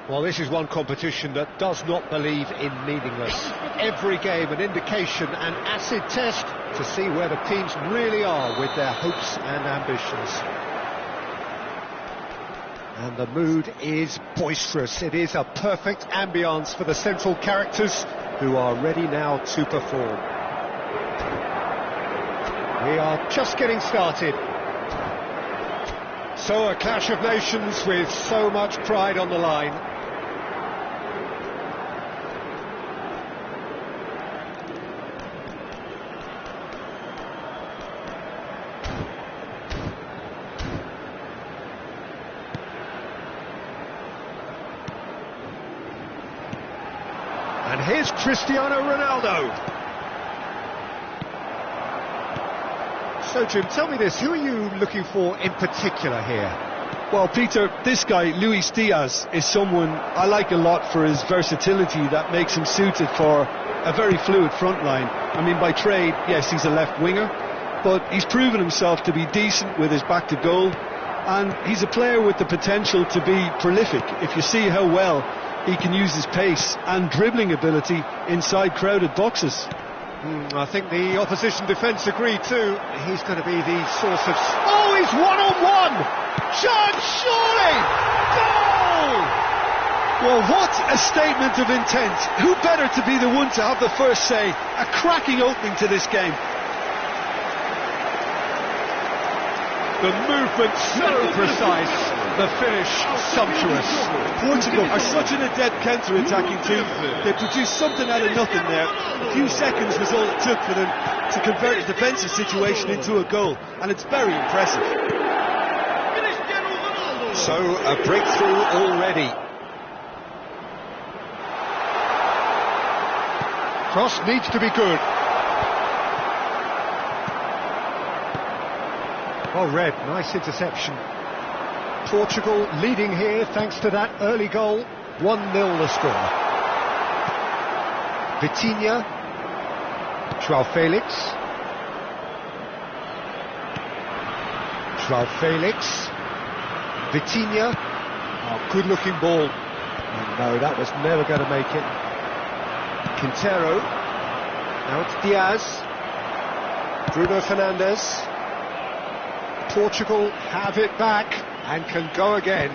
Well, this is one competition that does not believe in meaningless. Every game an indication, an acid test to see where the teams really are with their hopes and ambitions. And the mood is boisterous. It is a perfect ambience for the central characters who are ready now to perform. We are just getting started. So a clash of nations with so much pride on the line. And here's Cristiano Ronaldo. So, Jim, tell me this, who are you looking for in particular here? Well, Peter, this guy, Luis Diaz, is someone I like a lot for his versatility that makes him suited for a very fluid front line. I mean, by trade, yes, he's a left winger, but he's proven himself to be decent with his back to goal, and he's a player with the potential to be prolific if you see how well he can use his pace and dribbling ability inside crowded boxes. I think the opposition defence agree too. He's going to be the source of... Oh, he's one-on-one! Chance, surely! Goal! Well, what a statement of intent. Who better to be the one to have the first say? A cracking opening to this game. The movement so precise, the finish sumptuous. Portugal are such an adept counter-attacking team. They produced something out of nothing there. A few seconds was all it took for them to convert a defensive situation into a goal, and it's very impressive. So, a breakthrough already. Cross needs to be good. Oh, Red, nice interception. Portugal leading here thanks to that early goal. 1-0 the score. Vitinha. João Felix. João Felix. Vitinha. Oh, good looking ball. Oh, no, that was never going to make it. Quintero. Now it's Diaz. Bruno Fernandes. Portugal have it back and can go again.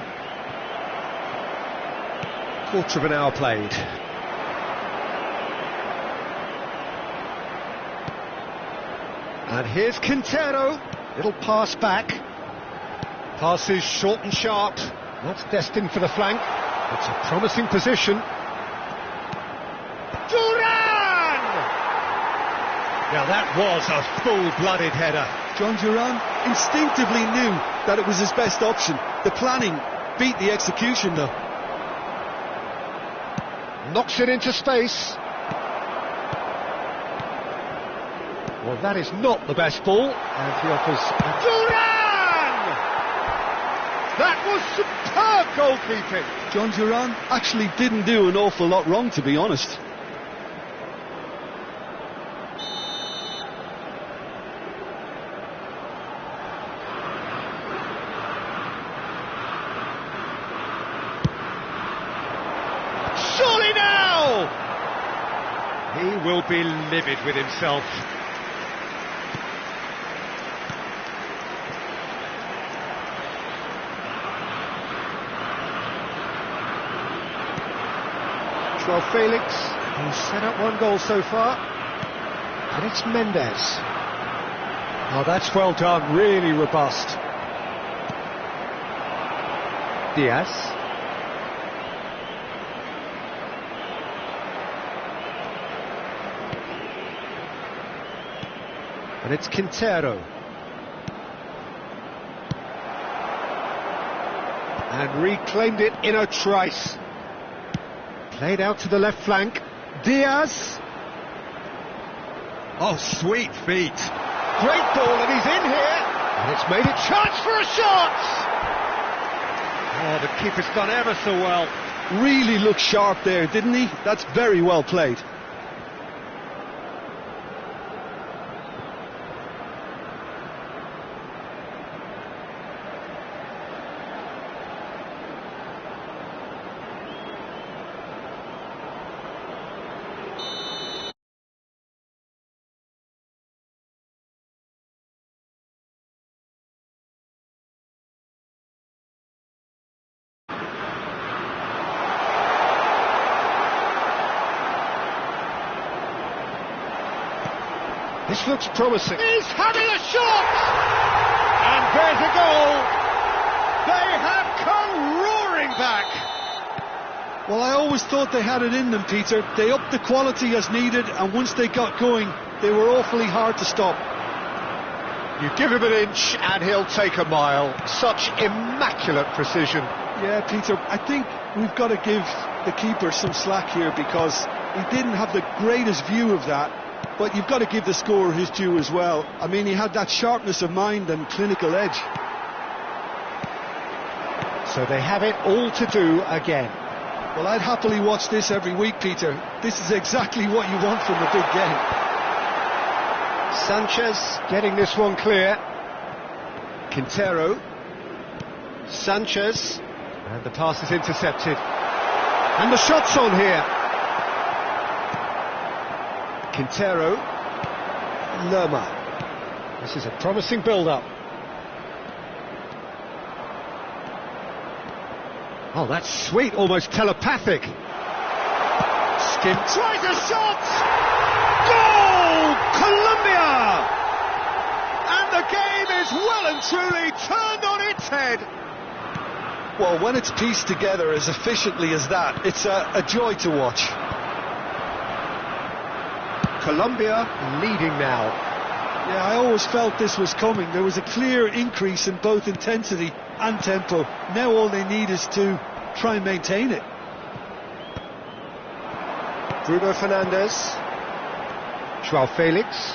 Quarter of an hour played. And here's Quintero. Little pass back. Passes short and sharp. That's destined for the flank. It's a promising position. Duran! Now that was a full-blooded header. John Duran instinctively knew that it was his best option. The planning beat the execution, though. Knocks it into space. Well, that is not the best ball. And he offers... Duran! That was superb goalkeeping. John Duran actually didn't do an awful lot wrong, to be honest. Surely now! He will be livid with himself. João Felix, who's set up one goal so far. And it's Mendes. Oh, that's well done, really robust. Diaz. And it's Quintero. And reclaimed it in a trice. Played out to the left flank. Diaz. Oh, sweet feet. Great ball, and he's in here. And it's made a chance for a shot. Oh, the keeper's done ever so well. Really looked sharp there, didn't he? That's very well played. This looks promising. He's having a shot! And there's a goal! They have come roaring back! Well, I always thought they had it in them, Peter. They upped the quality as needed, and once they got going, they were awfully hard to stop. You give him an inch and he'll take a mile. Such immaculate precision. Yeah, Peter, I think we've got to give the keeper some slack here because he didn't have the greatest view of that. But you've got to give the scorer his due as well. I mean, he had that sharpness of mind and clinical edge. So they have it all to do again. Well, I'd happily watch this every week, Peter. This is exactly what you want from a big game. Sanchez getting this one clear. Quintero. Sanchez. And the pass is intercepted. And the shot's on here. Quintero. Lerma. This is a promising build-up. Oh, that's sweet, almost telepathic. Skim tries a shot! Goal! Colombia! And the game is well and truly turned on its head. Well, when it's pieced together as efficiently as that, it's a joy to watch. Colombia leading now. Yeah, I always felt this was coming. There was a clear increase in both intensity and tempo. Now all they need is to try and maintain it. Bruno Fernandes. Joao Felix.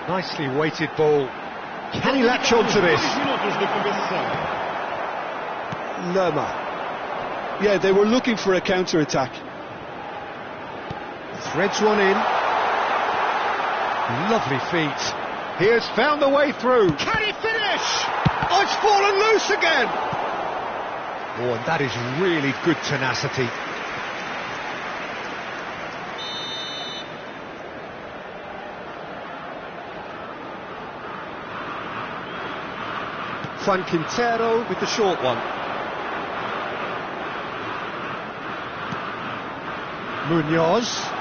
Nicely weighted ball. Can he latch on to this? Lerma. Yeah, they were looking for a counter-attack. Threads one in. Lovely feet. He has found the way through. Can he finish? Oh, it's fallen loose again. Oh, and that is really good tenacity. Juan Quintero with the short one. Munoz.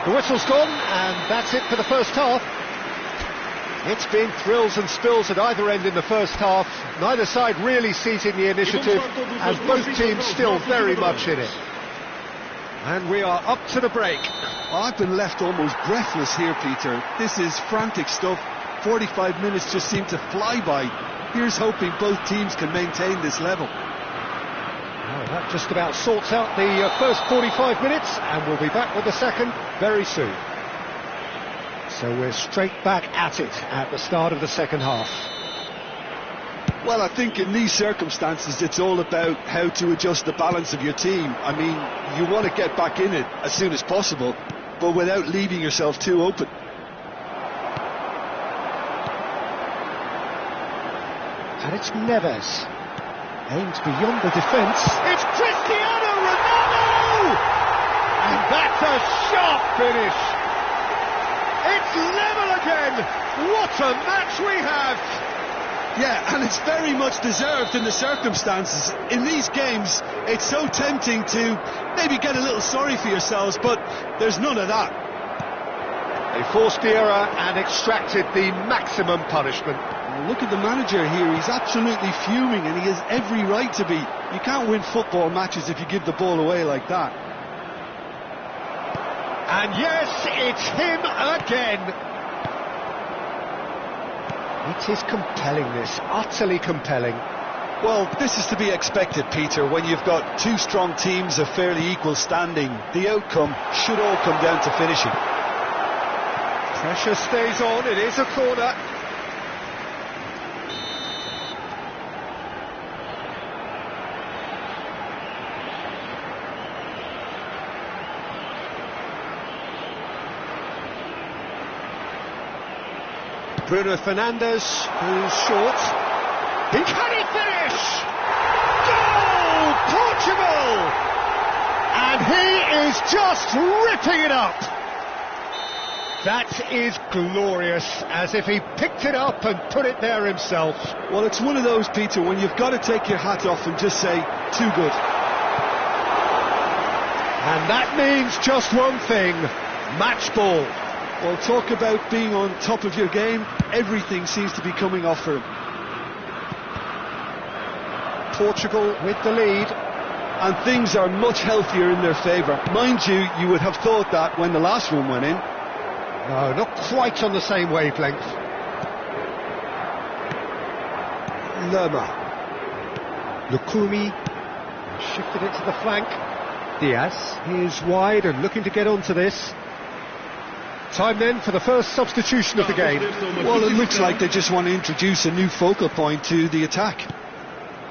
The whistle's gone, and that's it for the first half. It's been thrills and spills at either end in the first half. Neither side really seizing the initiative, as both teams still very much in it. And we are up to the break. Well, I've been left almost breathless here, Peter. This is frantic stuff. 45 minutes just seem to fly by. Here's hoping both teams can maintain this level. Well, that just about sorts out the first 45 minutes, and we'll be back with the second very soon. So we're straight back at it at the start of the second half. Well, I think in these circumstances it's all about how to adjust the balance of your team. I mean, you want to get back in it as soon as possible, but without leaving yourself too open. And it's Neves. Aimed beyond the defence. It's Cristiano Ronaldo! And that's a sharp finish. It's level again. What a match we have. Yeah, and it's very much deserved in the circumstances. In these games, it's so tempting to maybe get a little sorry for yourselves, but there's none of that. They forced the error and extracted the maximum punishment. Look at the manager here, he's absolutely fuming and he has every right to be. You can't win football matches if you give the ball away like that. And yes, it's him again. It is compelling, this, utterly compelling. Well, this is to be expected, Peter, when you've got two strong teams of fairly equal standing. The outcome should all come down to finishing. Pressure stays on, it is a corner. Bruno Fernandes, who's short. Can he finish? Goal! Portugal! And he is just ripping it up. That is glorious, as if he picked it up and put it there himself. Well, it's one of those, Peter, when you've got to take your hat off and just say, too good. And that means just one thing. Match ball. Well, talk about being on top of your game. Everything seems to be coming off for him. Portugal with the lead. And things are much healthier in their favour. Mind you, you would have thought that when the last one went in. No, not quite on the same wavelength. Lerma. Lukumi shifted it to the flank. Diaz is wide and looking to get onto this. Time then for the first substitution of the game. Well, it looks like they just want to introduce a new focal point to the attack.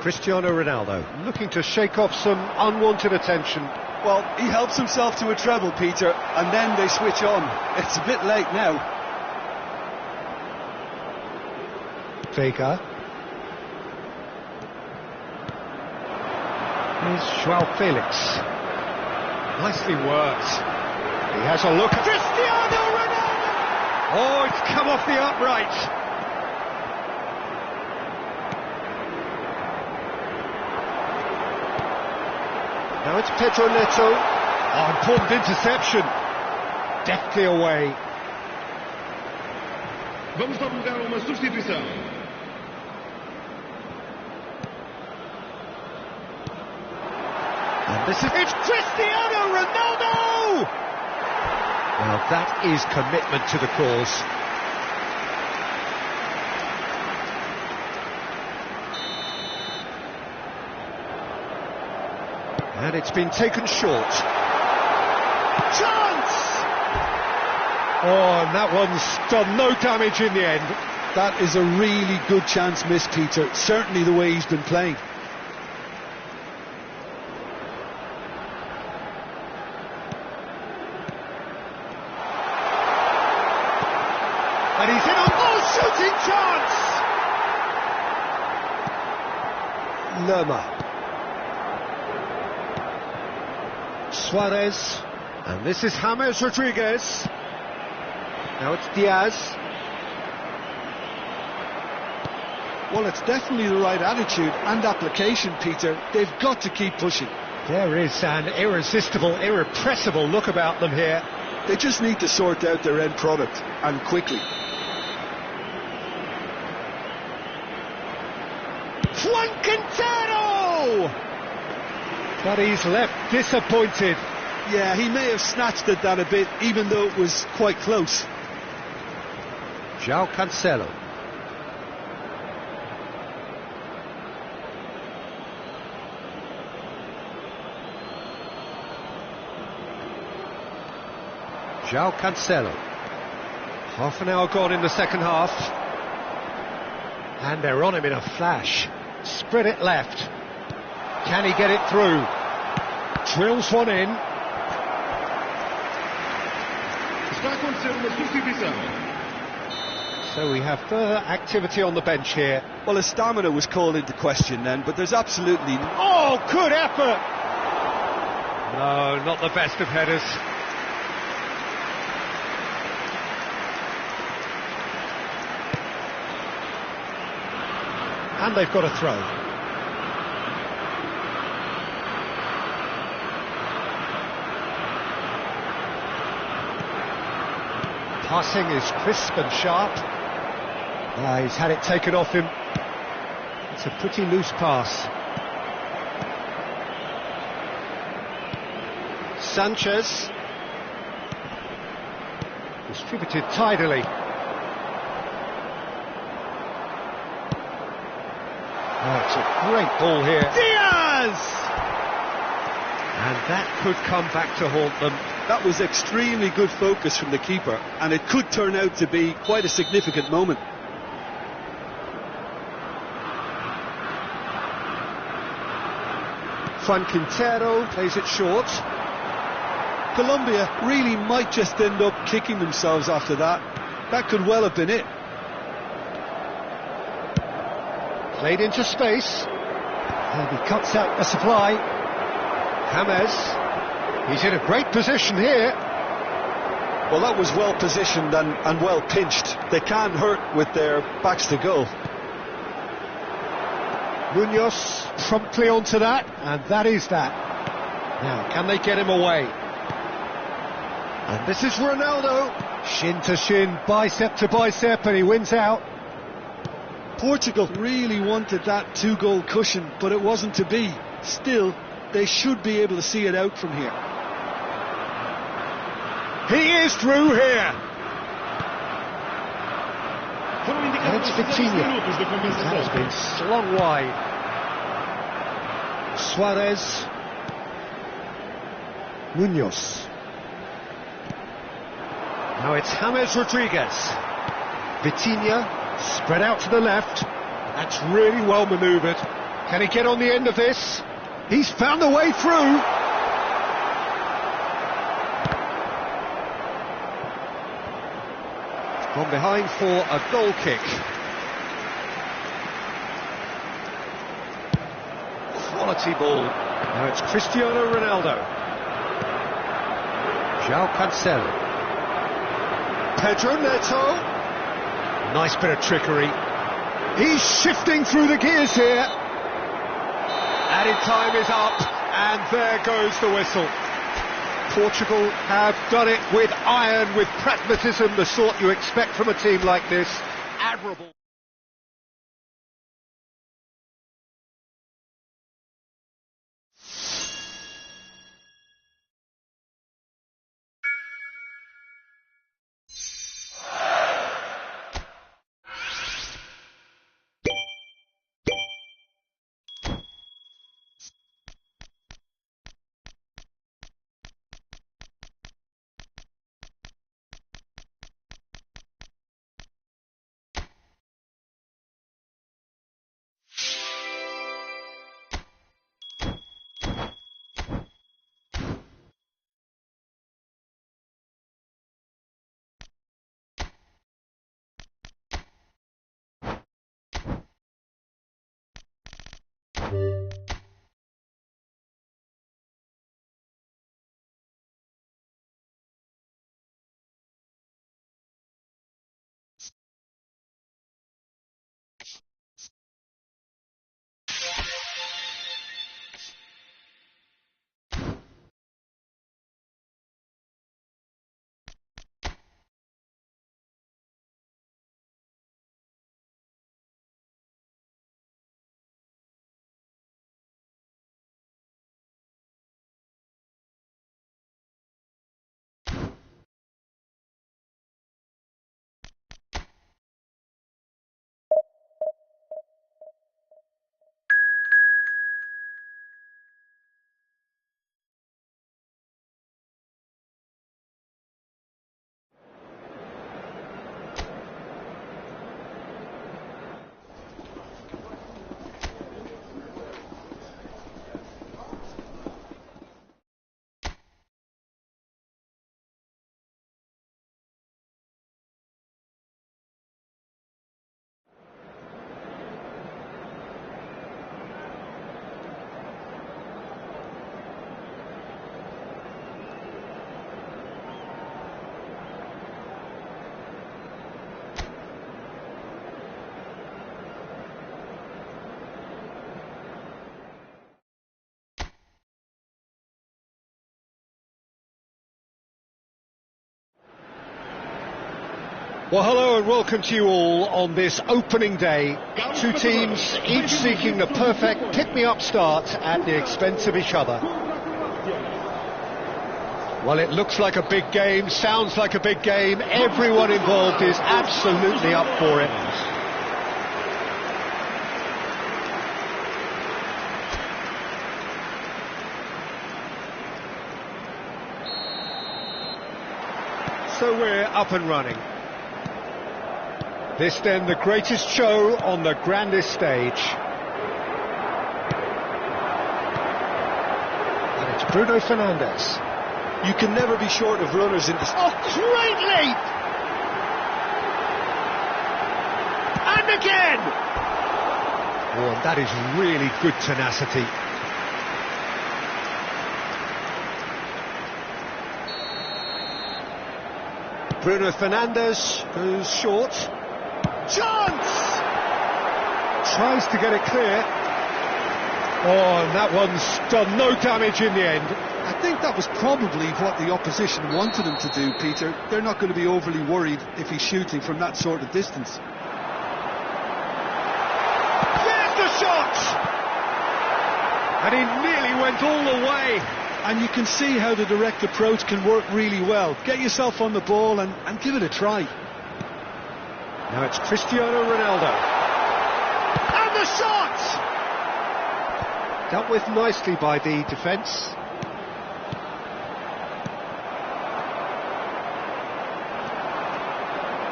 Cristiano Ronaldo looking to shake off some unwanted attention. Well, he helps himself to a treble, Peter, and then they switch on. It's a bit late now. Vega. Here's Joao Felix. Nicely worked. He has a look at Cristiano Ronaldo! Oh, it's come off the upright. Now it's Pedro Neto. Oh, important interception. Deftly away. Vamos divulgar uma substituição. And this is... It's Cristiano Ronaldo! Well, that is commitment to the cause. And it's been taken short. Chance! Oh, and that one's done no damage in the end. That is a really good chance missed, Peter. Certainly the way he's been playing. And he's in on... Oh, shooting chance! Lerma. Suarez, and this is James Rodriguez. Now it's Diaz. Well, it's definitely the right attitude and application, Peter. They've got to keep pushing. There is an irresistible, irrepressible look about them here. They just need to sort out their end product, and quickly. Quintero! But he's left disappointed. Yeah, he may have snatched at that a bit, even though it was quite close. João Cancelo. João Cancelo. Half an hour gone in the second half. And they're on him in a flash. Spread it left. Can he get it through? Drills one in. Está acontecendo uma substituição. So we have further activity on the bench here. Well, his stamina was called into question then, but there's absolutely... Oh, good effort! No, not the best of headers. And they've got a throw. Passing is crisp and sharp. He's had it taken off him. It's a pretty loose pass. Sanchez. Distributed tidily. Oh, it's a great ball here. Diaz! And that could come back to haunt them. That was extremely good focus from the keeper, and it could turn out to be quite a significant moment. Quintero plays it short. Colombia really might just end up kicking themselves after that. That could well have been it. Played into space. And he cuts out the supply. James. He's in a great position here. Well, that was well positioned and well pinched. They can't hurt with their backs to goal. Munoz promptly onto that, and that is that. Now, can they get him away? And this is Ronaldo. Shin to shin, bicep to bicep, and he wins out. Portugal really wanted that two-goal cushion, but it wasn't to be. Still, they should be able to see it out from here. He is through here. And it's Vitinha. That has been slung wide. Suarez. Munoz. Now it's James Rodriguez. Vitinha spread out to the left. That's really well manoeuvred. Can he get on the end of this? He's found a way through. From behind for a goal kick. Quality ball. Now it's Cristiano Ronaldo. João Cancelo. Pedro Neto. Nice bit of trickery. He's shifting through the gears here. Added time is up, and there goes the whistle. Portugal have done it with iron, with pragmatism, the sort you expect from a team like this. Admirable. Well, hello and welcome to you all on this opening day. Two teams, each seeking the perfect pick-me-up start at the expense of each other. Well, it looks like a big game, sounds like a big game. Everyone involved is absolutely up for it. So we're up and running. This then the greatest show on the grandest stage. And it's Bruno Fernandes. You can never be short of runners in this. Oh, great leap! And again! Oh, and that is really good tenacity. Bruno Fernandes goes short. Chance! Tries to get it clear. Oh, and that one's done no damage in the end. A think that was probably what the opposition wanted him to do, Peter. They're not going to be overly worried if he's shooting from that sort of distance. There's the shot! And he nearly went all the way. And you can see how the direct approach can work really well. Get yourself on the ball and give it a try. Now it's Cristiano Ronaldo. And the shot! Dealt with nicely by the defence.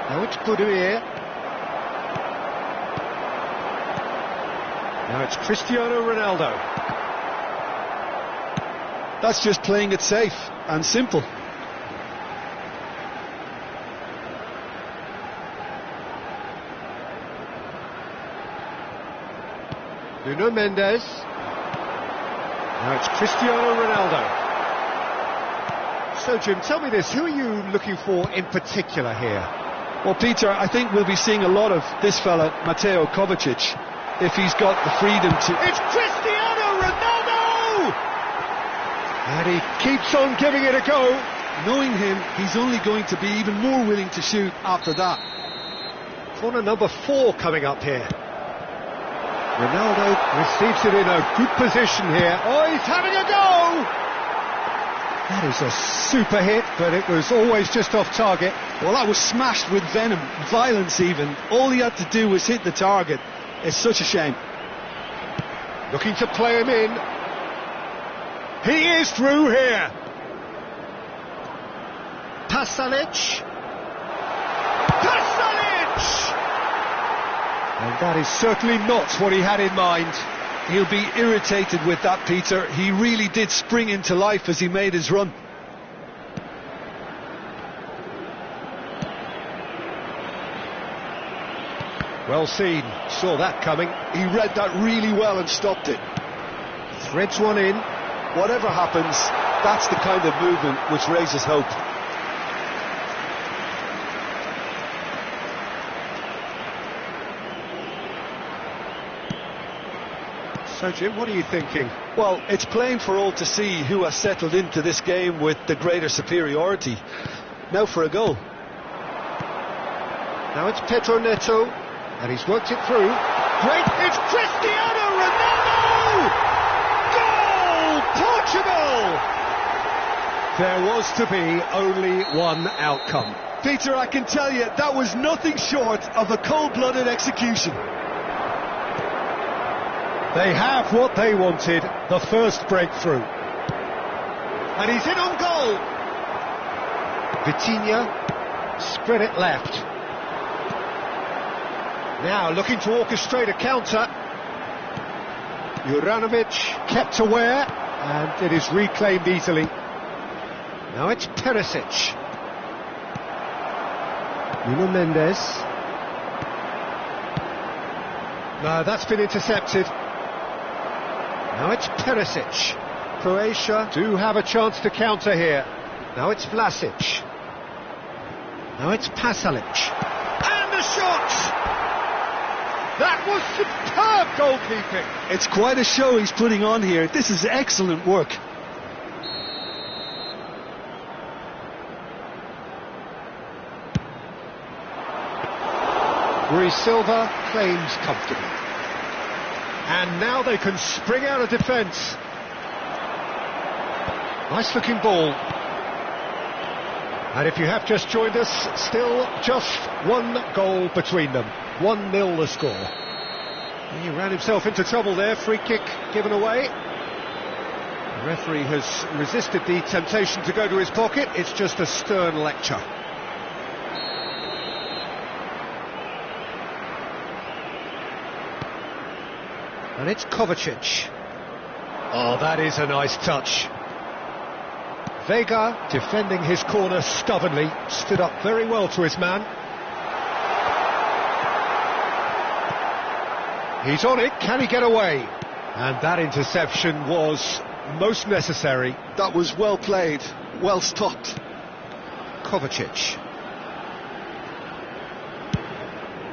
Now it's Boudier. Now it's Cristiano Ronaldo. That's just playing it safe and simple. Nuno Mendes. Now it's Cristiano Ronaldo. So, Jim, tell me this, who are you looking for in particular here? Well, Peter, I think we'll be seeing a lot of this fella, Mateo Kovacic, if he's got the freedom to... It's Cristiano Ronaldo! And he keeps on giving it a go. Knowing him, he's only going to be even more willing to shoot after that. Corner number 4 coming up here. Ronaldo receives it in a good position here. Oh, he's having a go! That is a super hit, but it was always just off target. Well, that was smashed with venom, violence even. All he had to do was hit the target. It's such a shame. Looking to play him in. He is through here. Pasalic. And that is certainly not what he had in mind. He'll be irritated with that, Peter. He really did spring into life as he made his run. Well seen, saw that coming. He read that really well and stopped it. Threads one in. Whatever happens, that's the kind of movement which raises hope. So, Jim, what are you thinking? Well, it's plain for all to see who has settled into this game with the greater superiority. Now for a goal. Now it's Pedro Neto, and he's worked it through. Great, it's Cristiano Ronaldo! Goal, Portugal! There was to be only one outcome. Peter, I can tell you, that was nothing short of a cold-blooded execution. They have what they wanted, the first breakthrough. And he's in on goal. Vitinha spread it left. Now looking to orchestrate a counter. Juranovic kept aware, and it is reclaimed easily. Now it's Perisic. Nuno Mendes. No, that's been intercepted. Now it's Perisic. Croatia do have a chance to counter here. Now it's Vlasic. Now it's Pasalic. And the shot! That was superb goalkeeping. It's quite a show he's putting on here. This is excellent work. Rui Silva claims comfortably. And now they can spring out of defence. Nice looking ball. And if you have just joined us, still just one goal between them. 1-0 the score. He ran himself into trouble there, free kick given away. The referee has resisted the temptation to go to his pocket. It's just a stern lecture. And it's Kovacic. Oh, that is a nice touch. Vega, defending his corner stubbornly, stood up very well to his man. He's on it, can he get away? And that interception was most necessary. That was well played, well stopped. Kovacic.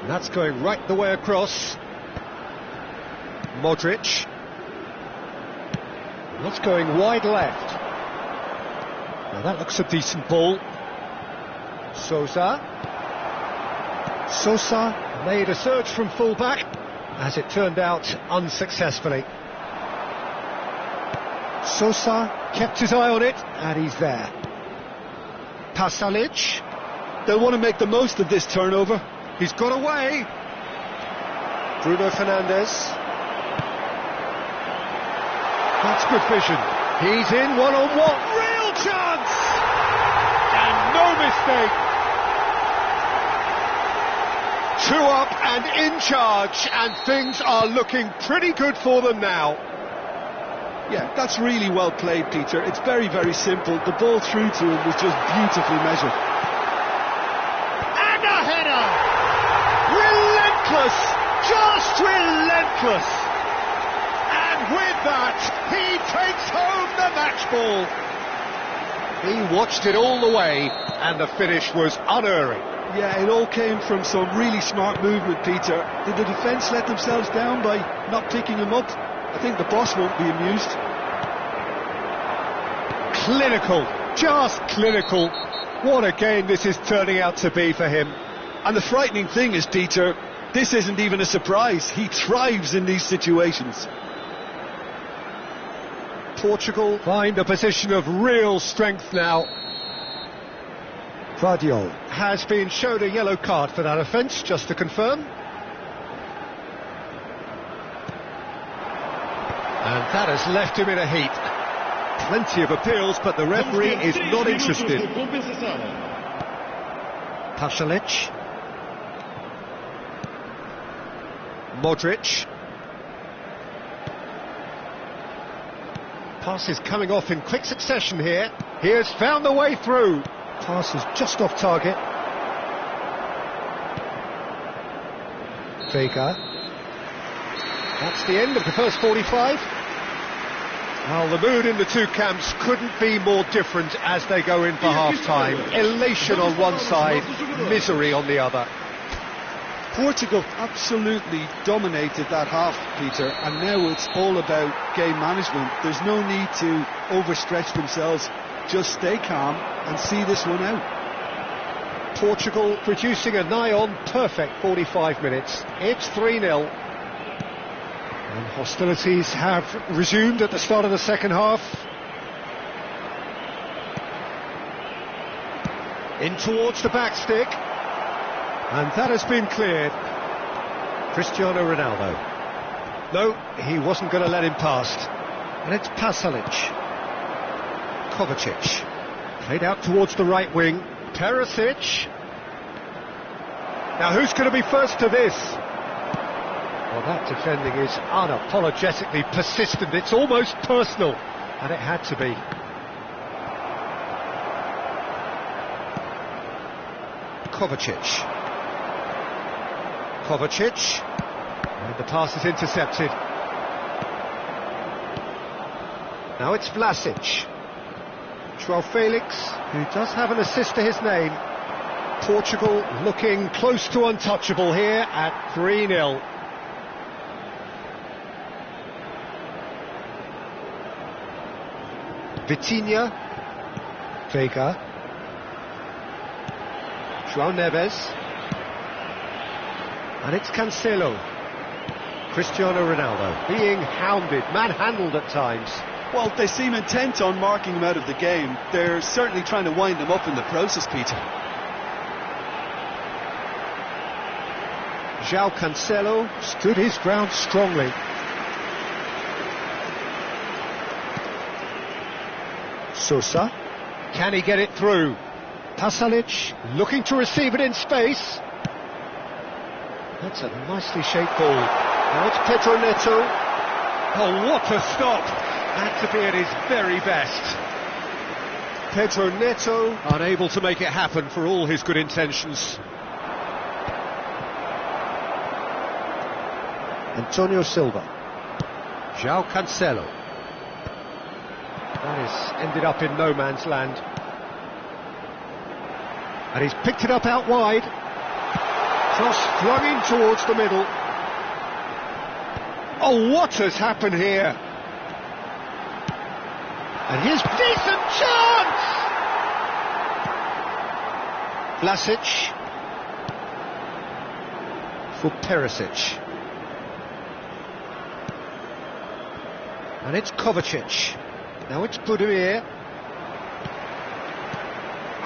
And that's going right the way across. Modric. That's going wide left. Well, that looks a decent ball. Sosa made a surge from full-back, as it turned out unsuccessfully. Sosa kept his eye on it, and he's there. Pasalic. They'll want to make the most of this turnover. He's got away. Bruno Fernandes. That's good vision. He's in one-on-one. Real chance! And no mistake. 2 up and in charge, and things are looking pretty good for them now. Yeah, that's really well played, Peter. It's very, very simple. The ball through to him was just beautifully measured. And a header! Relentless! Just relentless! And with that, he takes home the match ball. He watched it all the way, and the finish was unerring. Yeah, it all came from some really smart movement, Peter. Did the defence let themselves down by not picking him up? I think the boss won't be amused. Clinical, just clinical. What a game this is turning out to be for him. And the frightening thing is, Peter, this isn't even a surprise. He thrives in these situations. Portugal find a position of real strength now. Guardiola has been shown a yellow card for that offence, just to confirm. And that has left him in a heat. Plenty of appeals, but the referee is not interested. Pasalic. Modric. Pass is coming off in quick succession here. He has found the way through. Pass is just off target. Vega. That's the end of the first 45. Well, the mood in the two camps couldn't be more different as they go in for half-time. Elation on one side, misery on the other. Portugal absolutely dominated that half, Peter, and now it's all about game management. There's no need to overstretch themselves. Just stay calm and see this one out. Portugal producing a nigh-on perfect 45 minutes. It's 3-0. And hostilities have resumed at the start of the second half. In towards the back stick. And that has been cleared. Cristiano Ronaldo. No, he wasn't going to let him past. And it's Pasalic. Kovacic. Played out towards the right wing. Perisic. Now who's going to be first to this? Well, that defending is unapologetically persistent. It's almost personal. And it had to be. Kovacic. And the pass is intercepted. Now it's Vlasic. Joao Felix, who does have an assist to his name. Portugal looking close to untouchable here at 3-0. Vitinha. Vega. João Neves. And it's Cancelo. Cristiano Ronaldo being hounded, manhandled at times. Well, they seem intent on marking him out of the game. They're certainly trying to wind him up in the process, Peter. João Cancelo stood his ground strongly. Sosa. Can he get it through? Pasalic looking to receive it in space. That's a nicely shaped ball. Now it's Pedro Neto. Oh, what a stop! Had to be at his very best. Pedro Neto unable to make it happen for all his good intentions. Antonio Silva. João Cancelo. That has ended up in no man's land. And he's picked it up out wide. Cross flung in towards the middle. Oh, what has happened here? And here's decent chance! Vlasic for Perisic. And it's Kovacic. Now it's Budimir.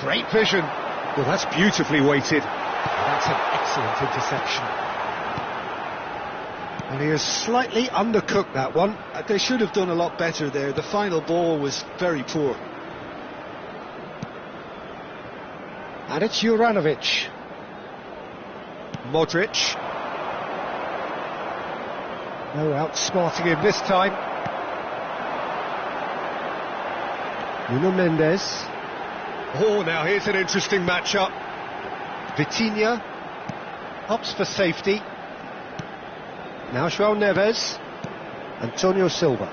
Great vision. Well, that's beautifully weighted. That's an excellent interception. And he has slightly undercooked that one. They should have done a lot better there. The final ball was very poor. And it's Juranovic. Modric. No outsmarting him this time. Nuno Mendes. Oh, now here's an interesting matchup. Vitinha opts for safety. Now João Neves. Antonio Silva.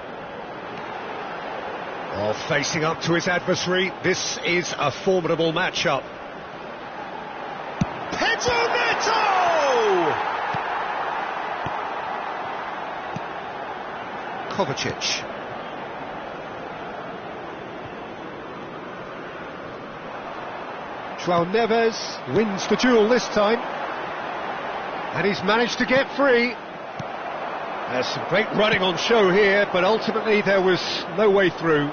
Oh, facing up to his adversary. This is a formidable matchup. Pedro Neto! Kovacic. João Neves wins the duel this time. And he's managed to get free. There's some great running on show here, but ultimately there was no way through.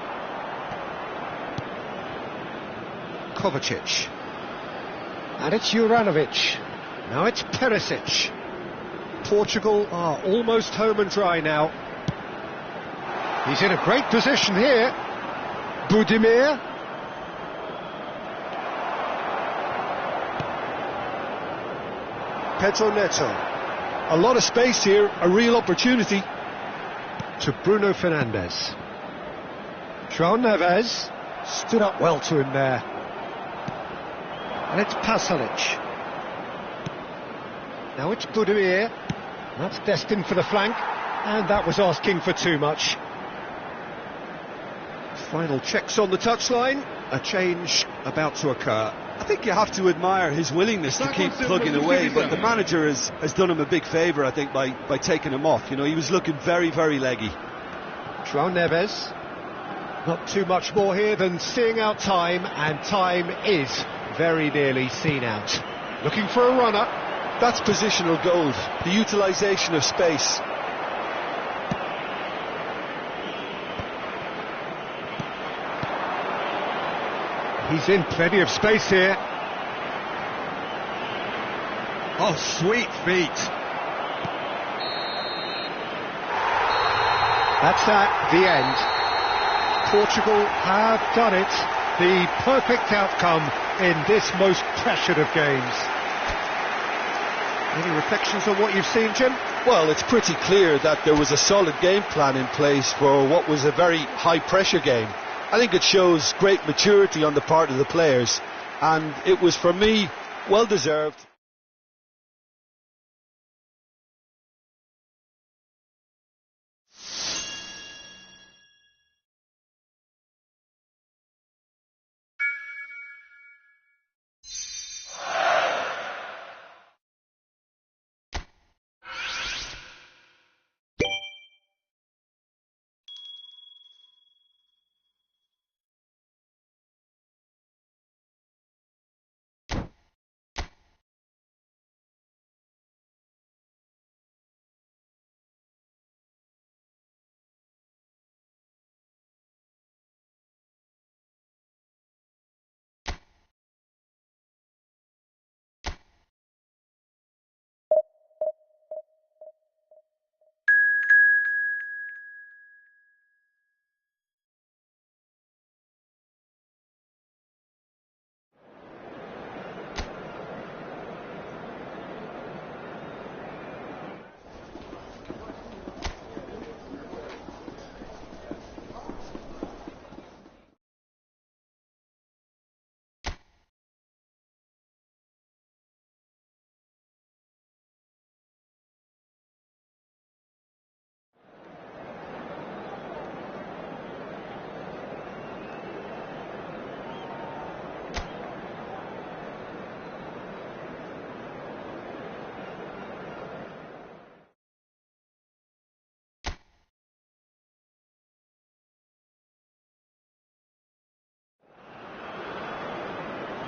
Kovacic. And it's Juranovic. Now it's Perisic. Portugal are almost home and dry now. He's in a great position here. Budimir. Pedro Neto. A lot of space here, a real opportunity. To Bruno Fernandes. João Neves stood up well to him there. And it's Pasalic. Now it's Budimir. That's destined for the flank. And that was asking for too much. Final checks on the touchline. A change about to occur. I think you have to admire his willingness to keep plugging away, but the manager has done him a big favour, I think, by taking him off. You know, he was looking very, very leggy. João Neves. Not too much more here than seeing out time, and time is very nearly seen out. Looking for a runner. That's positional gold, the utilisation of space. He's in plenty of space here. Oh, sweet feet. That's at the end. Portugal have done it. The perfect outcome in this most pressured of games. Any reflections on what you've seen, Jim? Well, it's pretty clear that there was a solid game plan in place for what was a very high-pressure game. I think it shows great maturity on the part of the players, and it was, for me, well deserved.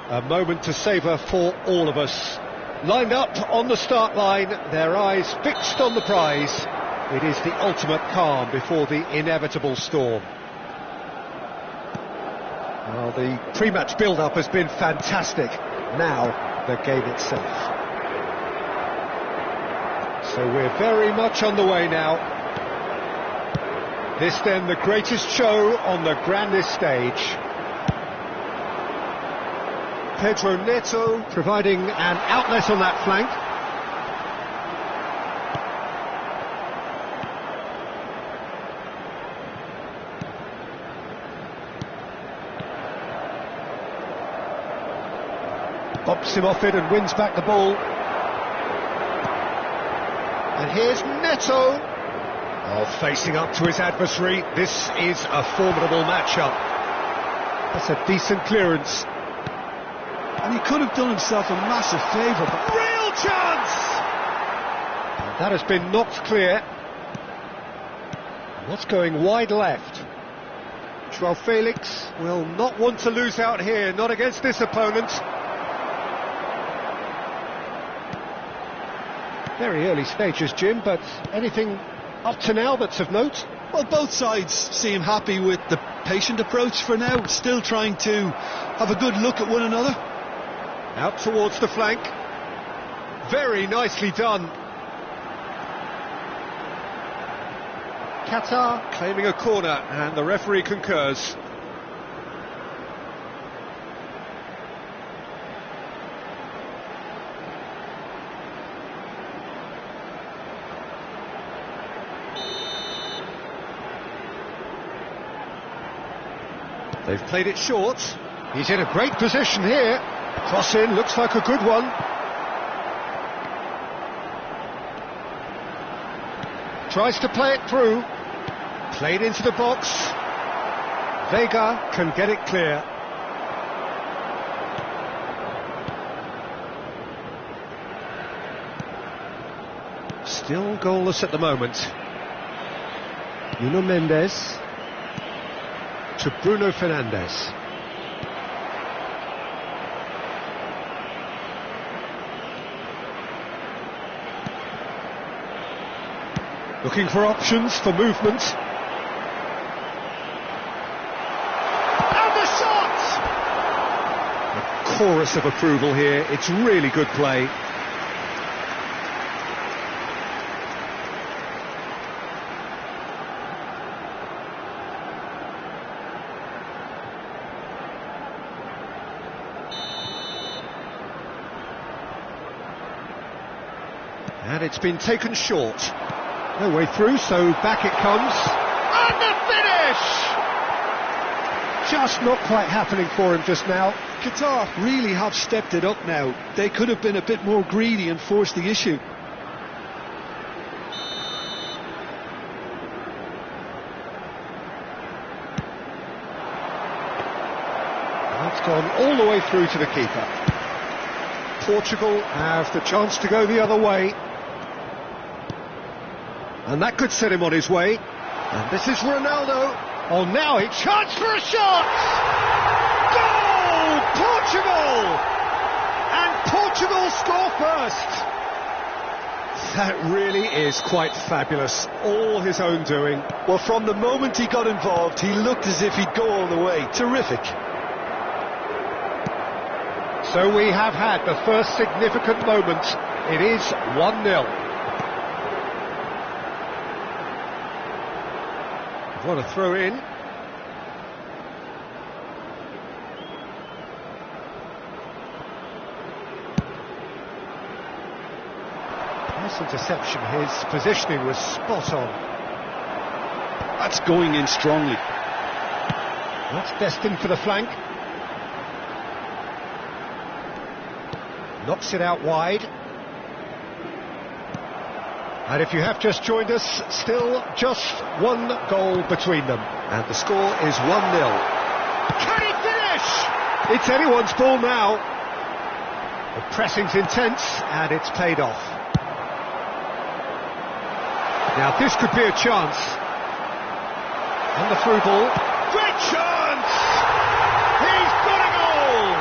A moment to savour for all of us. Lined up on the start line, their eyes fixed on the prize. It is the ultimate calm before the inevitable storm. Well, the pre-match build-up has been fantastic. Now, the game itself. So we're very much on the way now. This then the greatest show on the grandest stage. Pedro Neto providing an outlet on that flank. Bops him off it and wins back the ball. And here's Neto. Oh, facing up to his adversary. This is a formidable matchup. That's a decent clearance. And he could have done himself a massive favour, but Real chance! And that has been knocked clear. What's going wide left? Joao Felix will not want to lose out here, not against this opponent. Very early stages, Jim, but anything up to now that's of note? well, both sides seem happy with the patient approach for now, still trying to have a good look at one another. Out towards the flank. Very nicely done. Qatar claiming a corner, and the referee concurs. They've played it short. He's in a great position here. Cross in, looks like a good one. Tries to play it through. Played into the box. Vega can get it clear. Still goalless at the moment. Nuno Mendes to Bruno Fernandes. Looking for options for movement. And the shot! A chorus of approval here. It's really good play. And it's been taken short. No way through, so back it comes. And the finish! Just not quite happening for him just now. Qatar really have stepped it up now. They could have been a bit more greedy and forced the issue. That's gone all the way through to the keeper. Portugal have the chance to go the other way. And that could set him on his way. And this is Ronaldo. Oh, now a chance for a shot! Goal! Portugal! And Portugal score first. That really is quite fabulous. All his own doing. Well, from the moment he got involved, he looked as if he'd go all the way. Terrific. So we have had the first significant moment. It is 1-0. What a throw in. Nice interception. His positioning was spot on. That's going in strongly. That's destined for the flank. Knocks it out wide. And if you have just joined us, still just one goal between them. And the score is 1-0. Can he finish? It's anyone's ball now. The pressing's intense, and it's paid off. Now this could be a chance. And the through ball. Great chance! He's got a goal!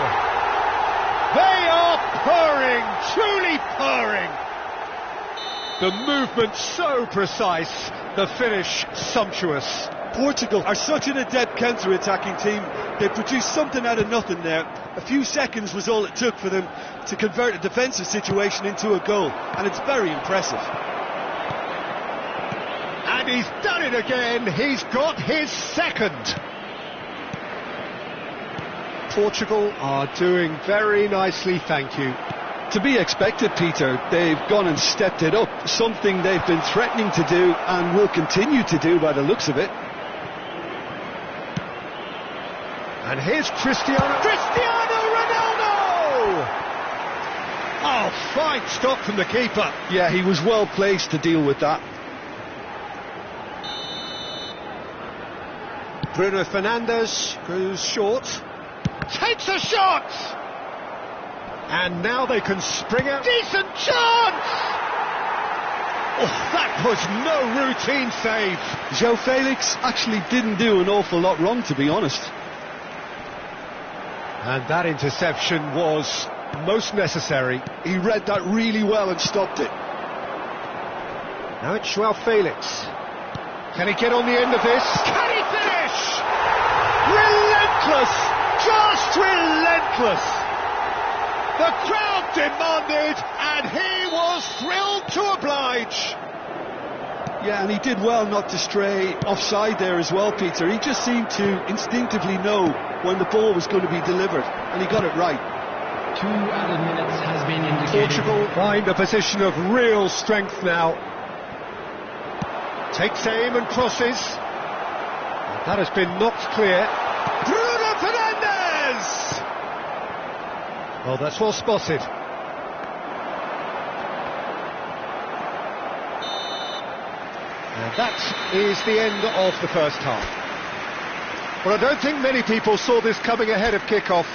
The movement so precise, the finish sumptuous. Portugal are such an adept counter-attacking team. They produced something out of nothing there. A few seconds was all it took for them to convert a defensive situation into a goal, and it's very impressive. And he's done it again. He's got his second. Portugal are doing very nicely, thank you. To be expected, Peter. They've gone and stepped it up, something they've been threatening to do and will continue to do by the looks of it. And here's Cristiano Ronaldo! Oh, fine stop from the keeper. Yeah, he was well placed to deal with that. Bruno Fernandes goes short. Takes a shot! And now they can spring out. Decent chance! Oh, that was no routine save. João Felix actually didn't do an awful lot wrong, to be honest. And that interception was most necessary. He read that really well and stopped it. Now it's João Felix. Can he get on the end of this? Can he finish? Relentless! Just relentless! The crowd demanded, and he was thrilled to oblige. Yeah, and he did well not to stray offside there as well, Peter. He just seemed to instinctively know when the ball was going to be delivered, and he got it right. 2 added minutes has been indicated. Portugal find a position of real strength now. Takes aim and crosses. That has been knocked clear. Bruno Fernandes! Oh, that's well spotted. And that is the end of the first half. Well, I don't think many people saw this coming ahead of kick-off.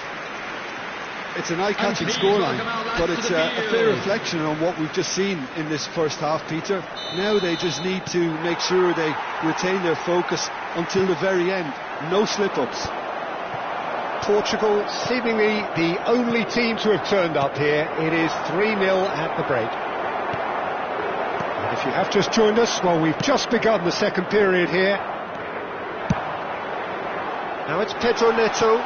It's an eye-catching scoreline, but it's a fair reflection on what we've just seen in this first half, Peter. Now they just need to make sure they retain their focus until the very end. No slip-ups. Portugal seemingly the only team to have turned up here. It is 3-0 at the break. And if you have just joined us, well, we've just begun the second period here. Now it's Pedro Neto.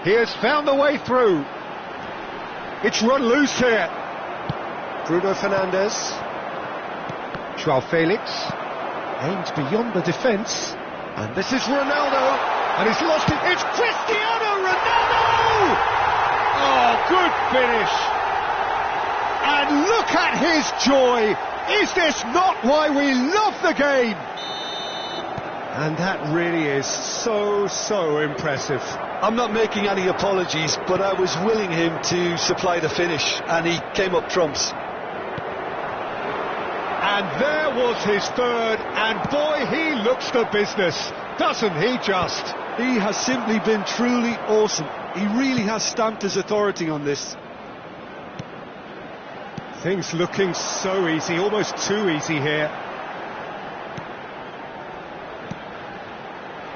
He has found the way through. It's run loose here. Bruno Fernandes. João Felix. Aimed beyond the defence. And this is Ronaldo. And he's lost it. It's Cristiano Ronaldo! Oh, good finish. And look at his joy. Is this not why we love the game? And that really is so impressive. I'm not making any apologies, but I was willing him to supply the finish, and he came up trumps. And there was his third, and boy, he looks the business, doesn't he just? He has simply been truly awesome. He really has stamped his authority on this. Things looking so easy, almost too easy here.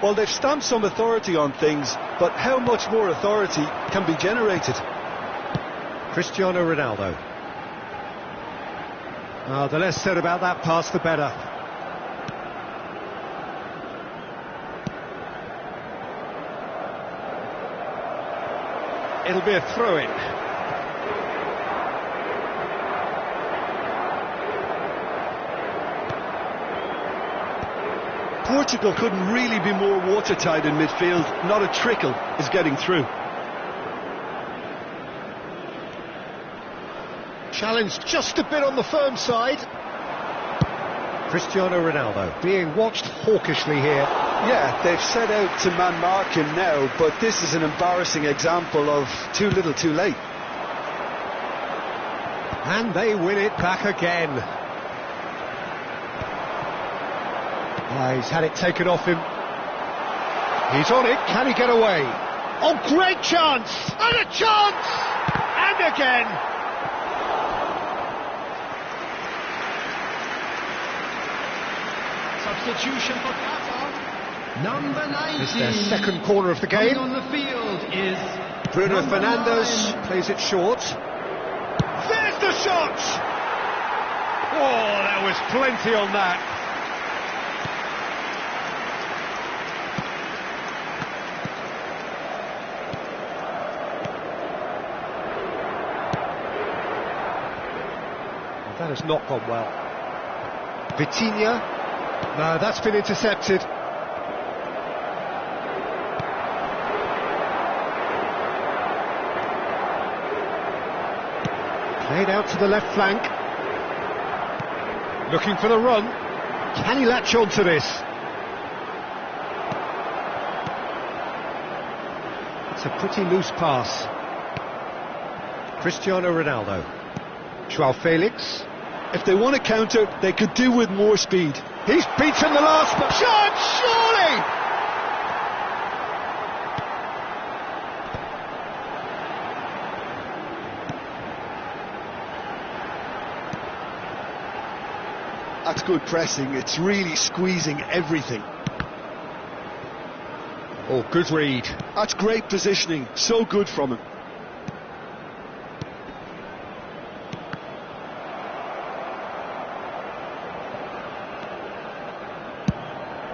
Well, they've stamped some authority on things, but how much more authority can be generated? Cristiano Ronaldo. Oh, the less said about that pass, the better. It'll be a throw-in. Portugal couldn't really be more watertight in midfield. Not a trickle is getting through. Challenged just a bit on the firm side. Cristiano Ronaldo being watched hawkishly here. Yeah, they've set out to man-mark him now, but this is an embarrassing example of too little too late. And they win it back again. Oh, he's had it taken off him. He's on it. Can he get away? Oh, great chance! And a chance! And again! Substitution for Qatar. Number 90. It's their second corner of the Coming game. on the field is Bruno number Fernandes 9. plays it short. There's the shot! Oh, there was plenty on that. Well, that has not gone well. Vitinha. No, that's been intercepted. Played out to the left flank. Looking for the run. Can he latch on to this? It's a pretty loose pass. Cristiano Ronaldo. Joao Felix. If they want to counter, they could do with more speed. He's beaten the last shot, surely! That's good pressing. It's really squeezing everything. Oh, good read. That's great positioning. So good from him.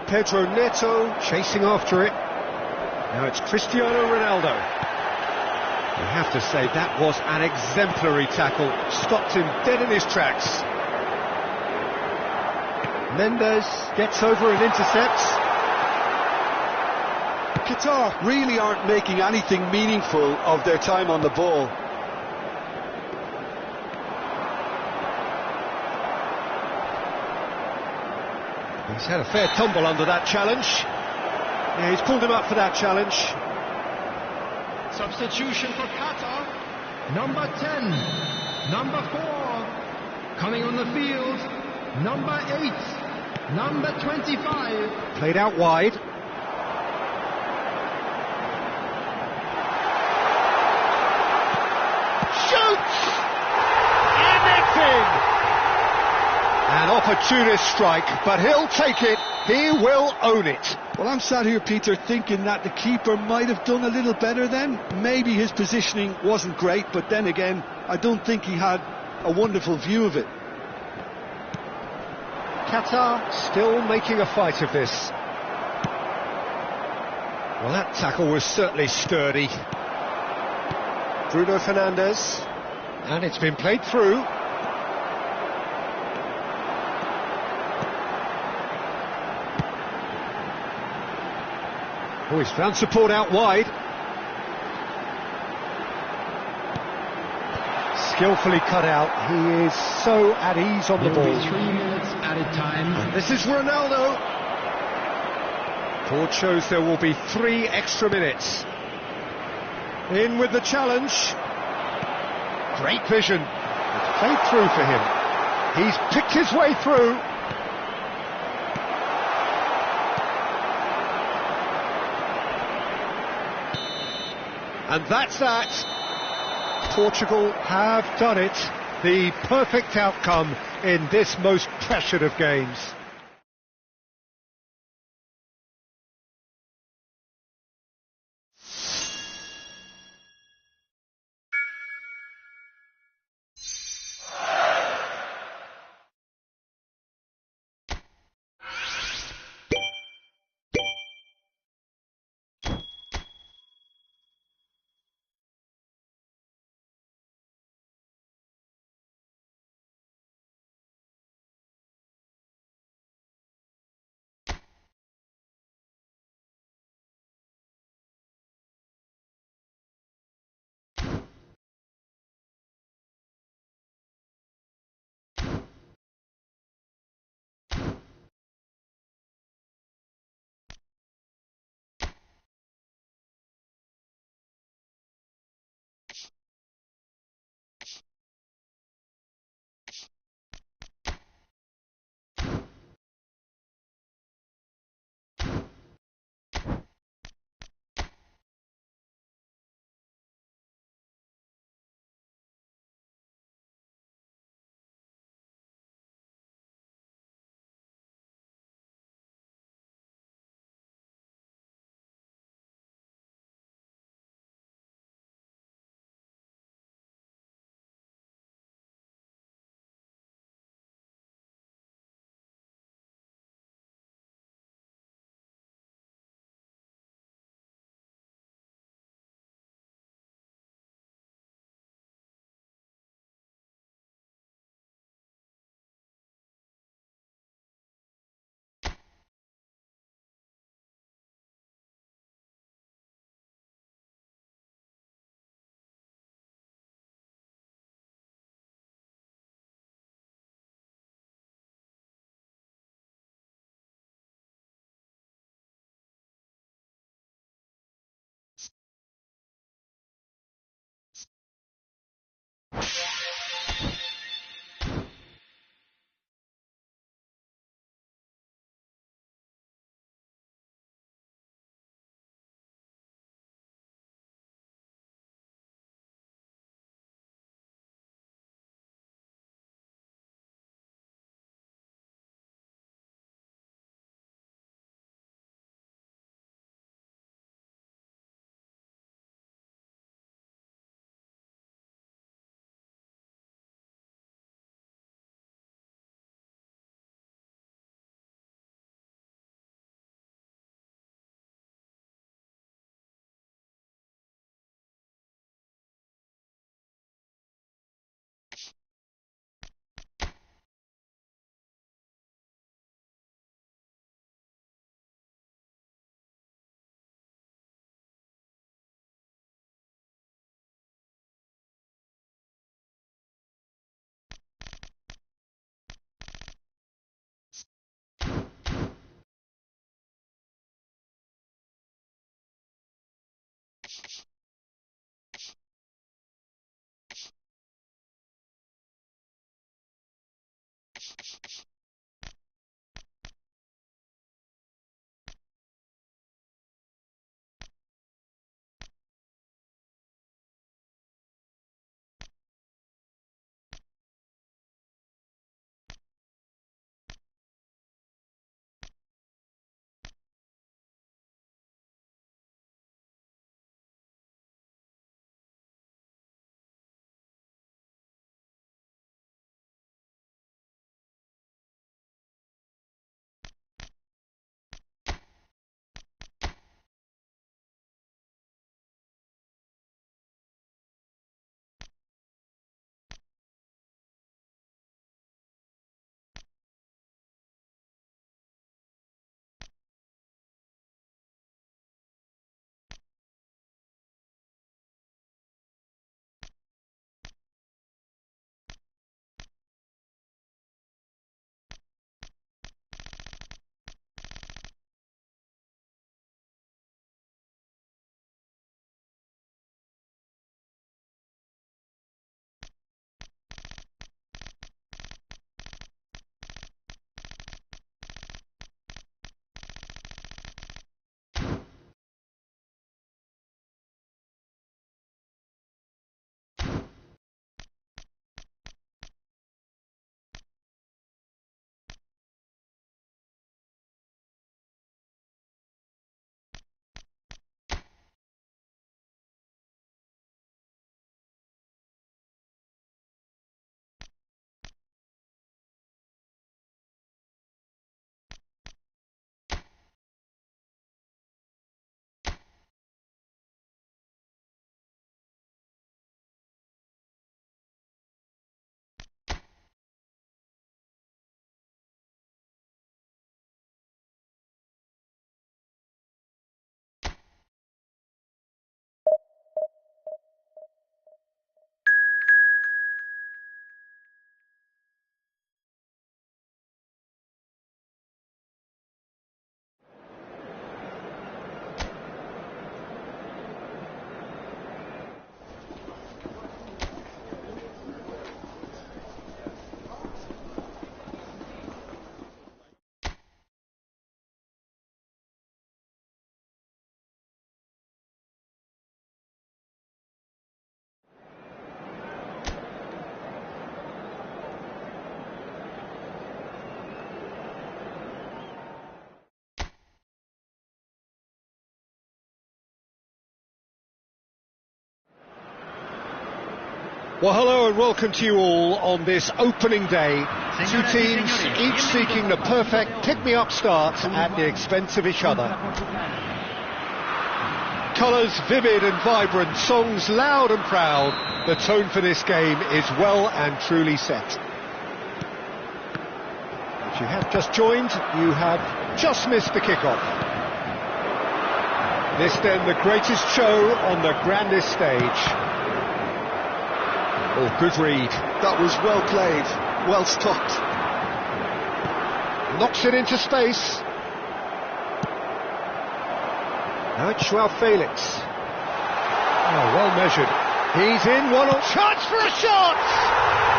Pedro Neto chasing after it. Now it's Cristiano Ronaldo. You have to say that was an exemplary tackle. Stopped him dead in his tracks. Mendes gets over and intercepts. Qatar really aren't making anything meaningful of their time on the ball. He's had a fair tumble under that challenge. Yeah, he's pulled him up for that challenge. Substitution for Qatar. Number 10. Number 4. Coming on the field. Number 8. Number 25. Played out wide. Shoots! Anything! An opportunist strike, but he'll take it. He will own it. Well, I'm sat here, Peter, thinking that the keeper might have done a little better then. Maybe his positioning wasn't great, but then again, I don't think he had a wonderful view of it. Qatar still making a fight of this. Well, that tackle was certainly sturdy. Bruno Fernandes. And it's been played through. Oh, he's found support out wide. Skillfully cut out. He is so at ease on the There will ball. be 3 minutes added time. This is Ronaldo. Board shows there will be 3 extra minutes. In with the challenge. Great vision. It's played through for him. He's picked his way through. And that's that. Portugal have done it. The perfect outcome in this most pressured of games. Well, hello and welcome to you all on this opening day. Two teams, each seeking the perfect pick-me-up start at the expense of each other. Colours vivid and vibrant, songs loud and proud. The tone for this game is well and truly set. If you have just joined, you have just missed the kick-off. This then the greatest show on the grandest stage. Oh, good read. That was well played, well stopped. Knocks it into space. Now it's Joao Felix. Oh, well measured. He's in, chance for a shot!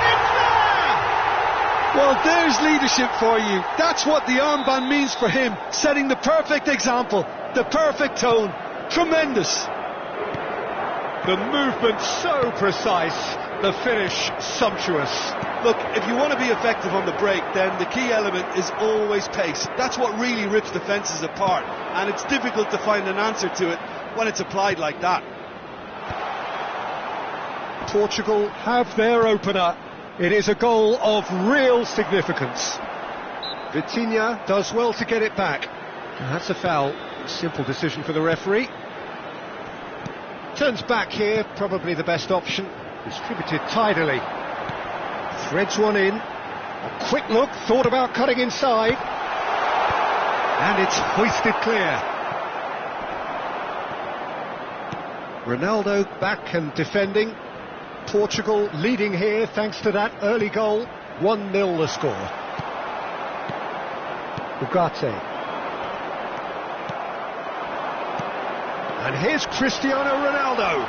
It's there! Well, there's leadership for you. That's what the armband means for him, setting the perfect example, the perfect tone. Tremendous. The movement so precise, the finish sumptuous. Look, if you want to be effective on the break, then the key element is always pace. That's what really rips defences apart, and it's difficult to find an answer to it when it's applied like that. Portugal have their opener. It is a goal of real significance. Vitinha does well to get it back. And that's a foul. Simple decision for the referee. Turns back here, probably the best option. Distributed tidily. Threads one in. A quick look, thought about cutting inside. And it's hoisted clear. Ronaldo back and defending. Portugal leading here thanks to that early goal. 1-0 the score. Ugarte. And here's Cristiano Ronaldo.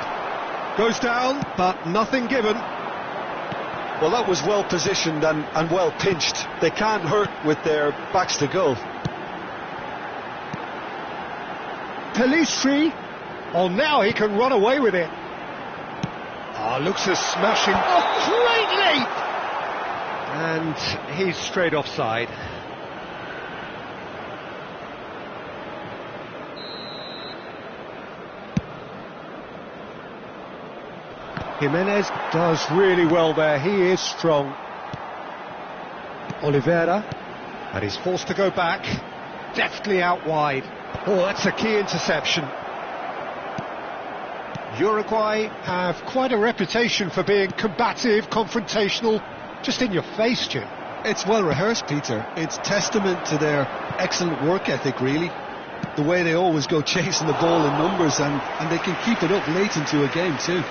Goes down, but nothing given. Well, that was well positioned and well pinched. They can't hurt with their backs to goal. Pelistri. Oh, now he can run away with it. Oh, looks a smashing. Oh, great leap! And he's straight offside. Jimenez does really well there. He is strong. Oliveira. And he's forced to go back. Deftly out wide. Oh, that's a key interception. Uruguay have quite a reputation for being combative, confrontational, just in your face, Jim. It's well rehearsed, Peter. It's testament to their excellent work ethic, really. The way they always go chasing the ball in numbers, and they can keep it up late into a game too.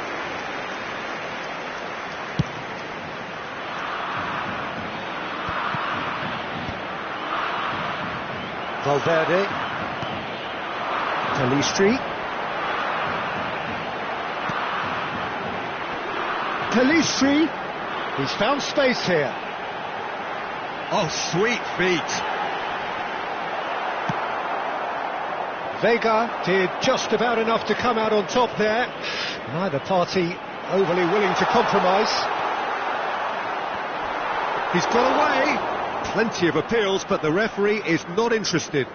Valverde. Pelistri. Pelistri. He's found space here. Oh, sweet feet. Vega did just about enough to come out on top there. Neither party overly willing to compromise. He's got away. Plenty of appeals, but the referee is not interested.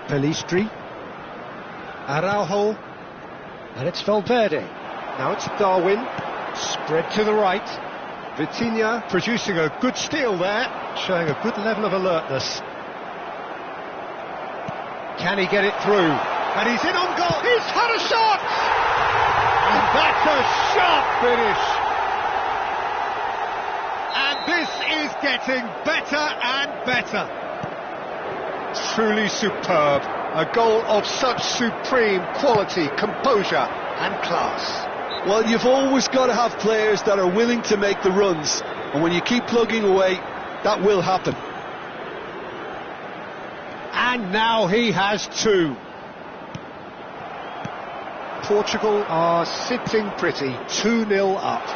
Pelistri. Araujo. And it's Valverde. Now it's Darwin. Spread to the right. Vitinha producing a good steal there, showing a good level of alertness. Can he get it through? And he's in on goal. He's had a shot! And that's a sharp finish. And this is getting better and better. Truly superb. A goal of such supreme quality, composure and class. Well, you've always got to have players that are willing to make the runs. And when you keep plugging away, that will happen. And now he has two. Portugal are sitting pretty, 2-0 up.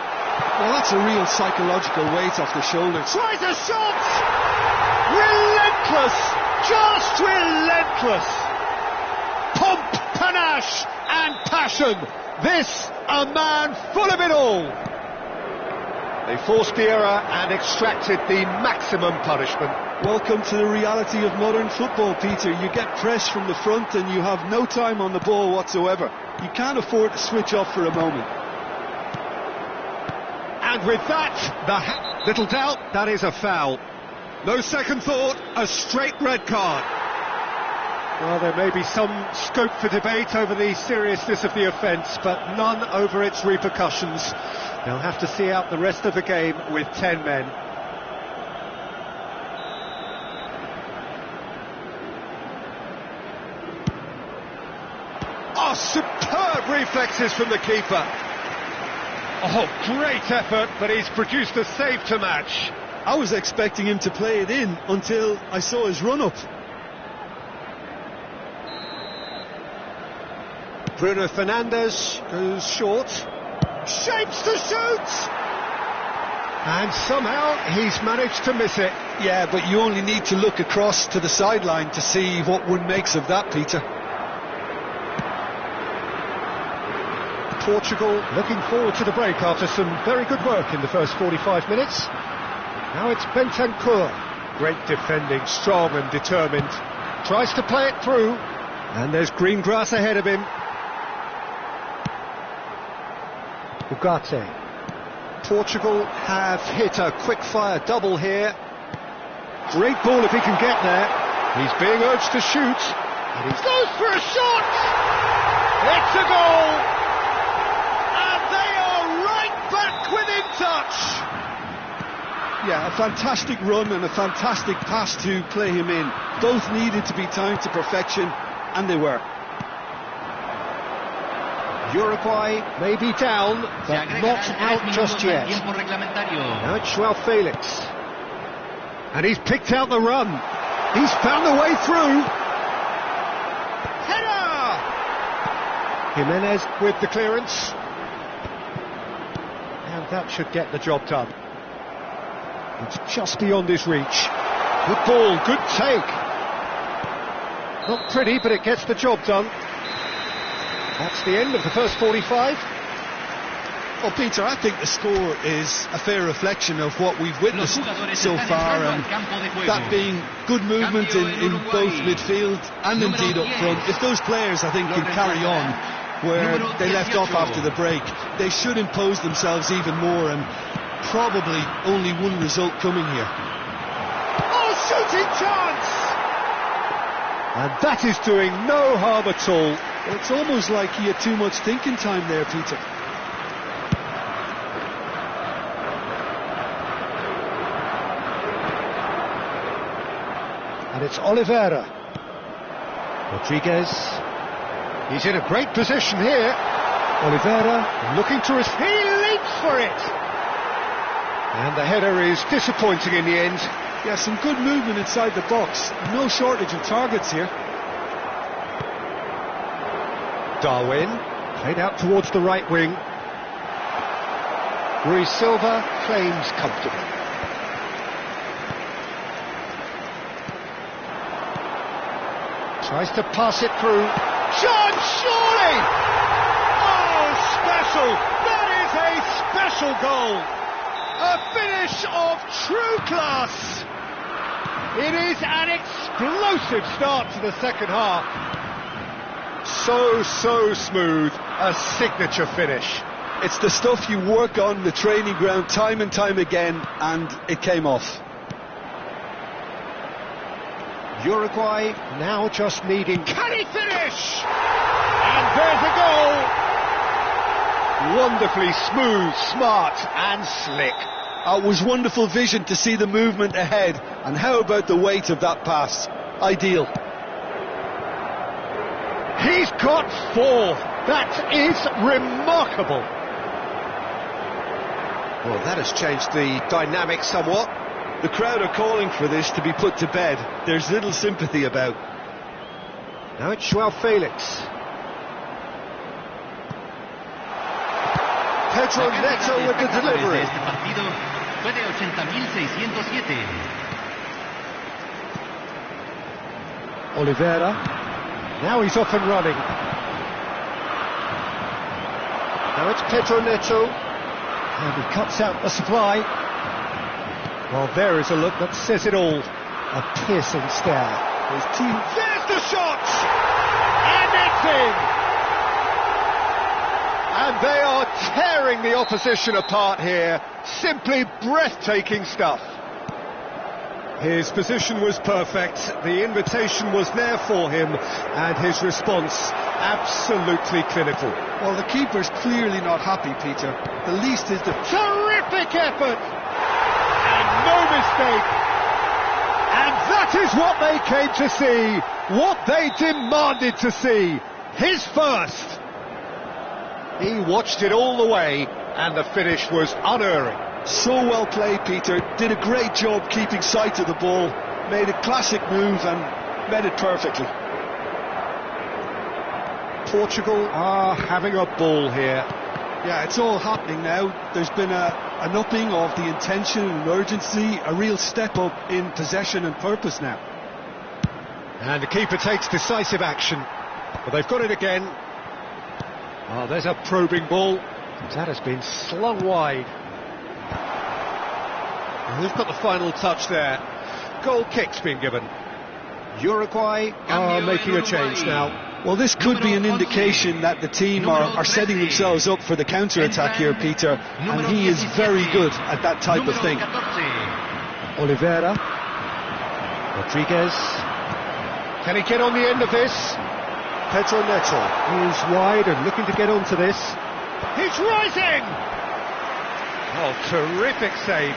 Well, that's a real psychological weight off the shoulders. Tries a shot! Relentless! Just relentless! Pomp, panache and passion. This, a man full of it all. They forced the error and extracted the maximum punishment. Welcome to the reality of modern football, Peter. You get press from the front and you have no time on the ball whatsoever. You can't afford to switch off for a moment. And with that, little doubt, that is a foul. No second thought, a straight red card. Well, there may be some scope for debate over the seriousness of the offence, but none over its repercussions. They'll have to see out the rest of the game with 10 men. Oh, superb reflexes from the keeper. Oh, great effort, but he's produced a save to match. I was expecting him to play it in until I saw his run-up. Bruno Fernandes goes short, shapes to shoot, and somehow he's managed to miss it. Yeah, but you only need to look across to the sideline to see what one makes of that, Peter. Portugal looking forward to the break after some very good work in the first 45 minutes. Now it's Bentancur. Great defending, strong and determined. Tries to play it through, and there's green grass ahead of him. Ugarte. Portugal have hit a quick-fire double here. Great ball if he can get there. He's being urged to shoot. And he goes for a shot! It's a goal! And they are right back within touch! Yeah, a fantastic run and a fantastic pass to play him in. Both needed to be timed to perfection, and they were. Uruguay may be down, but not out just yet. Now it's Joao Felix. And he's picked out the run. He's found a way through. Header! Jimenez with the clearance. And that should get the job done. It's just beyond his reach. Good ball, good take. Not pretty, but it gets the job done. That's the end of the first 45. Well, Peter, I think the score is a fair reflection of what we've witnessed so far, and that being good movement in both midfield and indeed up front. If those players, I think, can carry on where they left off after the break, they should impose themselves even more, and probably only one result coming here. Oh, shooting chance! And that is doing no harm at all. Well, it's almost like he had too much thinking time there, Peter. And it's Oliveira. Rodriguez. He's in a great position here. Oliveira looking to receive. He leaps for it! And the header is disappointing in the end. Yeah, some good movement inside the box. No shortage of targets here. Darwin, played out towards the right wing. Rui Silva claims comfortably. Tries to pass it through. John, surely! Oh, special! That is a special goal! A finish of true class! It is an explosive start to the second half. So smooth, a signature finish. It's the stuff you work on the training ground time and time again, and it came off. Uruguay now just needing... Can he finish? And there's a goal! Wonderfully smooth, smart and slick. It was wonderful vision to see the movement ahead, and how about the weight of that pass? Ideal. He's got 4. That is remarkable. Well, that has changed the dynamic somewhat. The crowd are calling for this to be put to bed. There's little sympathy about. Now it's Joao Felix. Pedro Neto with the delivery. Oliveira. Now he's off and running. Now it's Pedro Neto. And he cuts out the supply. Well, there is a look that says it all. A piercing stare. His team... There's the shot! And it's in! And they are tearing the opposition apart here. Simply breathtaking stuff. His position was perfect, the invitation was there for him, and his response absolutely clinical. Well, the keeper's clearly not happy, Peter. The least is the... Terrific effort! And no mistake! And that is what they came to see, what they demanded to see. His first! He watched it all the way, and the finish was unerring. So well played, Peter. Did a great job keeping sight of the ball. Made a classic move and made it perfectly. Portugal are having a ball here. Yeah, it's all happening now. There's been an upping of the intention and urgency, a real step up in possession and purpose now. And the keeper takes decisive action. But they've got it again. Oh, there's a probing ball. That has been slung wide. And who's got the final touch there? Goal kick's been given. Uruguay are making a change now. Well, this could be an indication that the team are setting themselves up for the counter-attack here, Peter, and he is very good at that type of thing. Oliveira. Rodriguez. Can he get on the end of this? Pedro Neto is wide and looking to get onto this. He's rising! Oh, terrific save.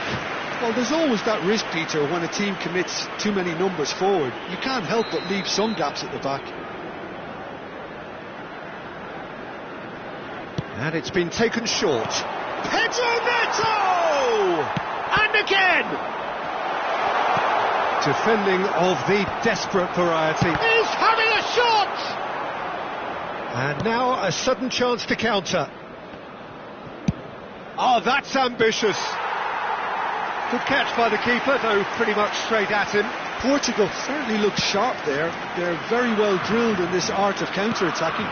Well, there's always that risk, Peter, when a team commits too many numbers forward. You can't help but leave some gaps at the back. And it's been taken short. Pedro Neto! And again! Defending of the desperate variety. He's having a shot! And now a sudden chance to counter. Oh, that's ambitious. Good catch by the keeper, though pretty much straight at him. Portugal certainly look sharp there. They're very well drilled in this art of counter-attacking.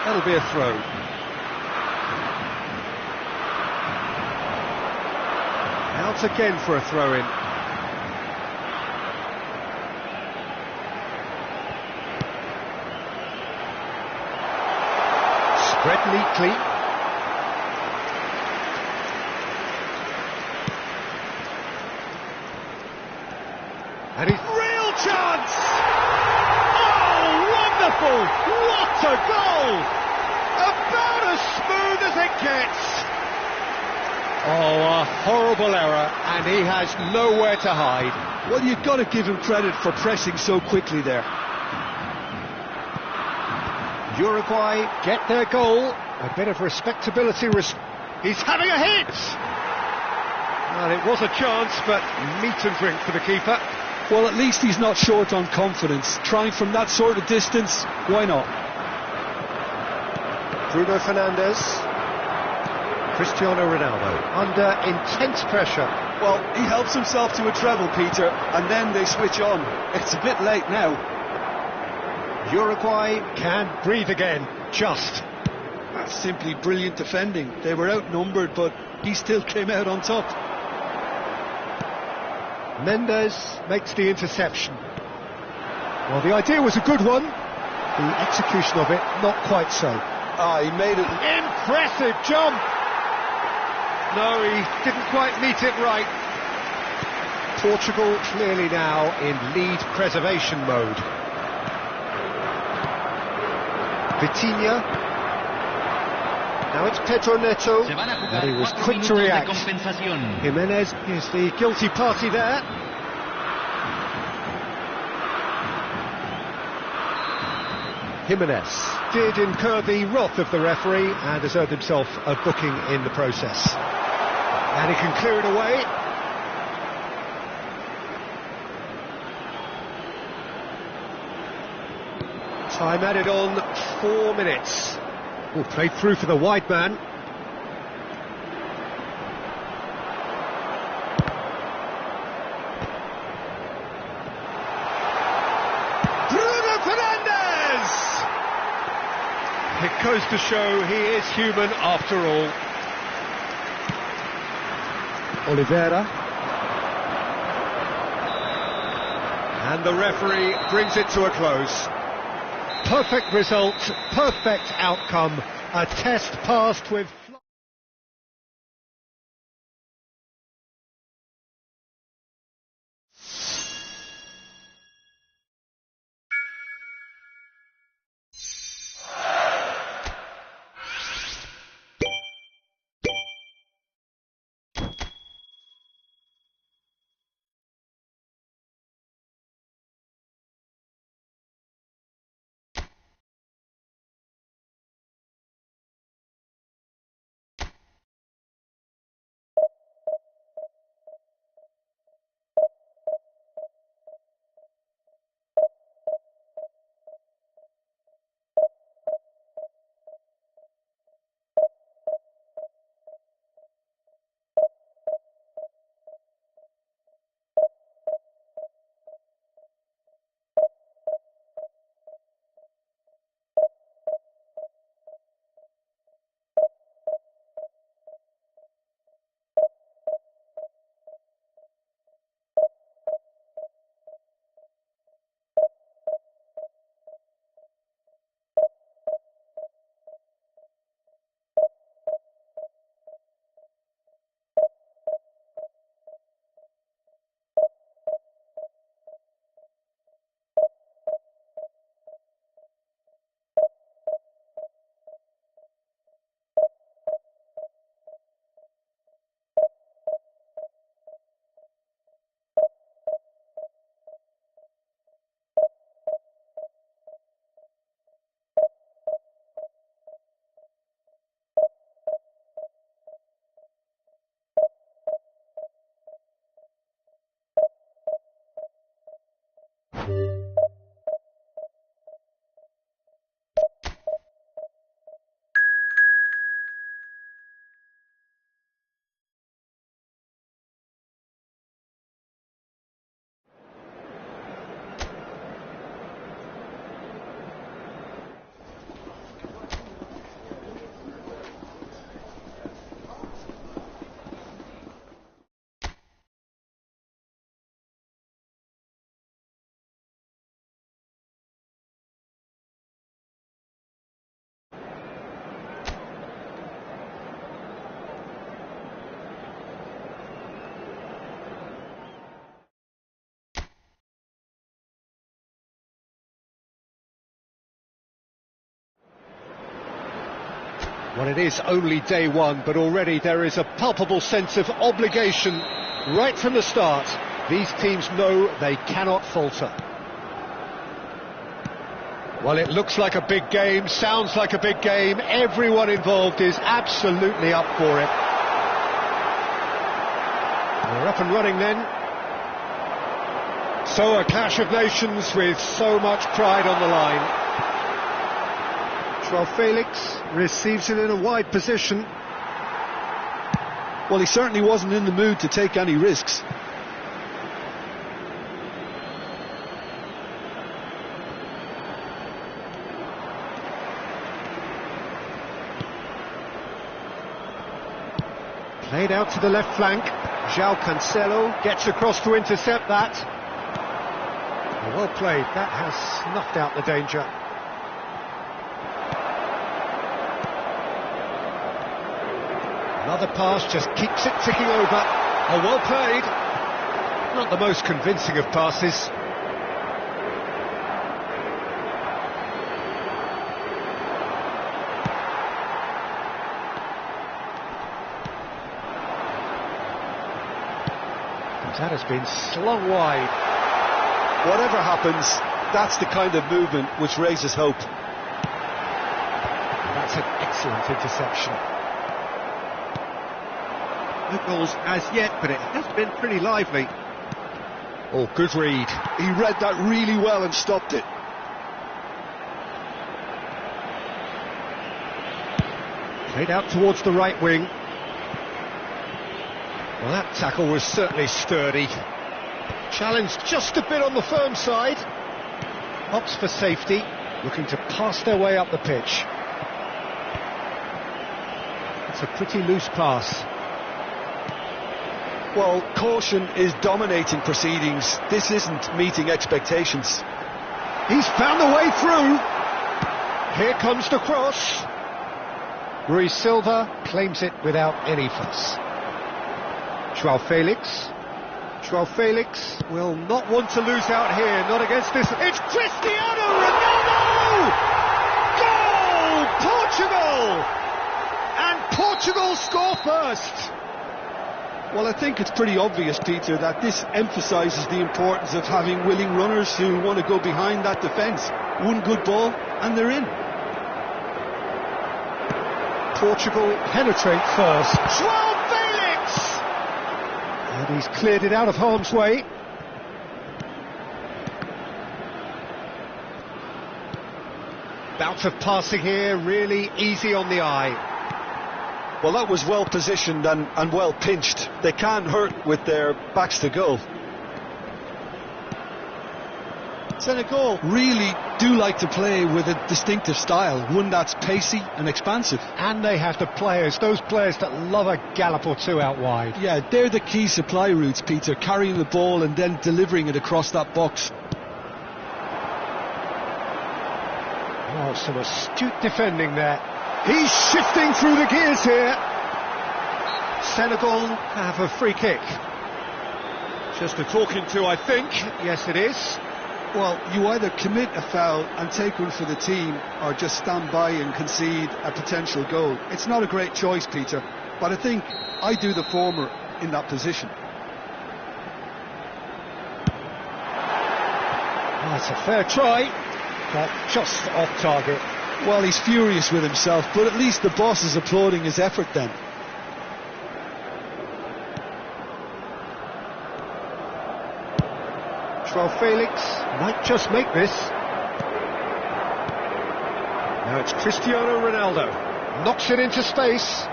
That'll be a throw. Out again for a throw-in. Spread neatly. And he's real chance! Oh, wonderful! What a goal! About as smooth as it gets. Oh, a horrible error, and he has nowhere to hide. Well, you've got to give him credit for pressing so quickly there. Uruguay get their goal. A bit of respectability. He's having a hit! Well, it was a chance, but meat and drink for the keeper. Well, at least he's not short on confidence. Trying from that sort of distance, why not? Bruno Fernandes. Cristiano Ronaldo under intense pressure. Well, he helps himself to a treble, Peter, and then they switch on. It's a bit late now. Uruguay can breathe again, just. That's simply brilliant defending. They were outnumbered, but he still came out on top. Mendes makes the interception. Well, the idea was a good one. The execution of it, not quite so. He made it. Impressive jump! No, he didn't quite meet it right. Portugal clearly now in lead preservation mode. Vitinha. Now it's Pedro Neto. And he was quick to react. Jimenez is the guilty party there. Jimenez did incur the wrath of the referee and has earned himself a booking in the process. And he can clear it away. Time added on 4 minutes. Oh, played through for the wide man. Bruno Fernandes! It goes to show he is human after all. Oliveira. And the referee brings it to a close. Perfect result, perfect outcome, a test passed with... Well, it is only day one, but already there is a palpable sense of obligation right from the start. These teams know they cannot falter. Well, it looks like a big game, sounds like a big game. Everyone involved is absolutely up for it. We're up and running then. So a clash of nations with so much pride on the line. Joao Felix receives it in a wide position. Well, he certainly wasn't in the mood to take any risks. Played out to the left flank. João Cancelo gets across to intercept that. Well played, that has snuffed out the danger. Another pass just keeps it ticking over. Oh, well played. Not the most convincing of passes. That has been slung wide. Whatever happens, that's the kind of movement which raises hope. That's an excellent interception. No goals as yet, but it has been pretty lively. Oh, good read. He read that really well and stopped it. Played out towards the right wing. Well, that tackle was certainly sturdy. Challenged just a bit on the firm side. Opts for safety, looking to pass their way up the pitch. It's a pretty loose pass. Well, caution is dominating proceedings. This isn't meeting expectations. He's found the way through. Here comes the cross. Rui Silva claims it without any fuss. Joao Felix. Joao Felix will not want to lose out here, not against this. It's Cristiano Ronaldo! Goal! Portugal! And Portugal score first. Well, I think it's pretty obvious, Peter, that this emphasises the importance of having willing runners who want to go behind that defence. One good ball and they're in. Portugal penetrate first. Joao Felix! And he's cleared it out of harm's way. Bout of passing here, really easy on the eye. Well, that was well positioned and well pinched. They can hurt with their backs to goal. Senegal really do like to play with a distinctive style, one that's pacey and expansive. And they have the players, those players that love a gallop or two out wide. Yeah, they're the key supply routes, Peter, carrying the ball and then delivering it across that box. Oh, some astute defending there. He's shifting through the gears here. Senegal have a free kick. Just a talking to, I think. Yes, it is. Well, you either commit a foul and take one for the team, or just stand by and concede a potential goal. It's not a great choice, Peter, but I think I do the former in that position. That's a fair try, but just off target. Well, he's furious with himself, but at least the boss is applauding his effort then. Joao Felix might just make this. Now it's Cristiano Ronaldo. Knocks it into space.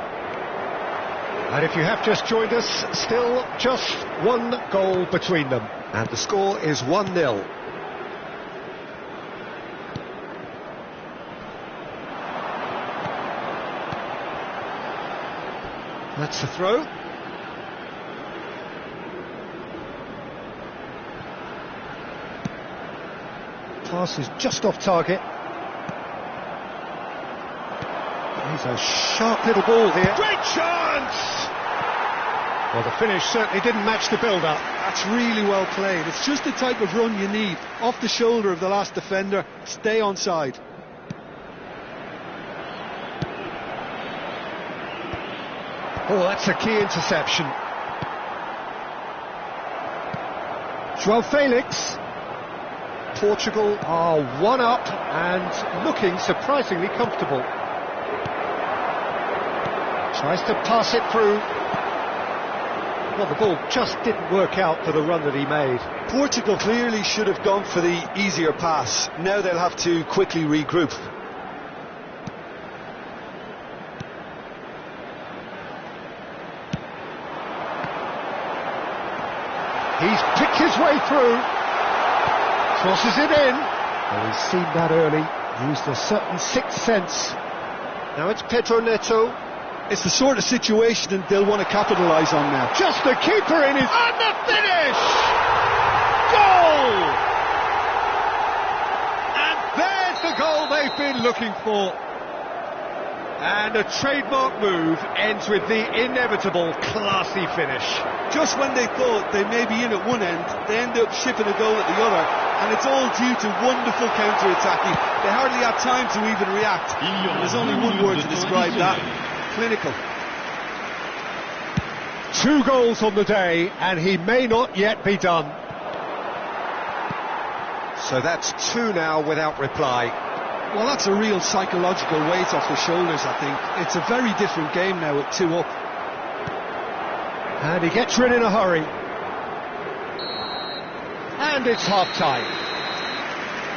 And if you have just joined us, still just one goal between them. And the score is 1-0. That's the throw. Pass is just off target. He's a sharp little ball here. Great chance! Well, the finish certainly didn't match the build-up. That's really well played. It's just the type of run you need. Off the shoulder of the last defender, stay onside. Oh, that's a key interception. João Felix. Portugal are 1 up and looking surprisingly comfortable. Tries to pass it through. Well, the ball just didn't work out for the run that he made. Portugal clearly should have gone for the easier pass. Now they'll have to quickly regroup. He's picked his way through. Crosses it in. Well, he's seen that early. Used a certain sixth sense. Now it's Pedro Neto. It's the sort of situation that they'll want to capitalise on now. Just the keeper in his... And the finish! Goal! And there's the goal they've been looking for. And a trademark move ends with the inevitable classy finish. Just when they thought they may be in at one end, they end up shipping a goal at the other, and it's all due to wonderful counter-attacking. They hardly have time to even react. And there's only one word to describe that: clinical. 2 goals on the day, and he may not yet be done. So that's 2 now without reply. Well, that's a real psychological weight off the shoulders, I think. It's a very different game now with 2 up. And he gets rid in a hurry. And it's half-time.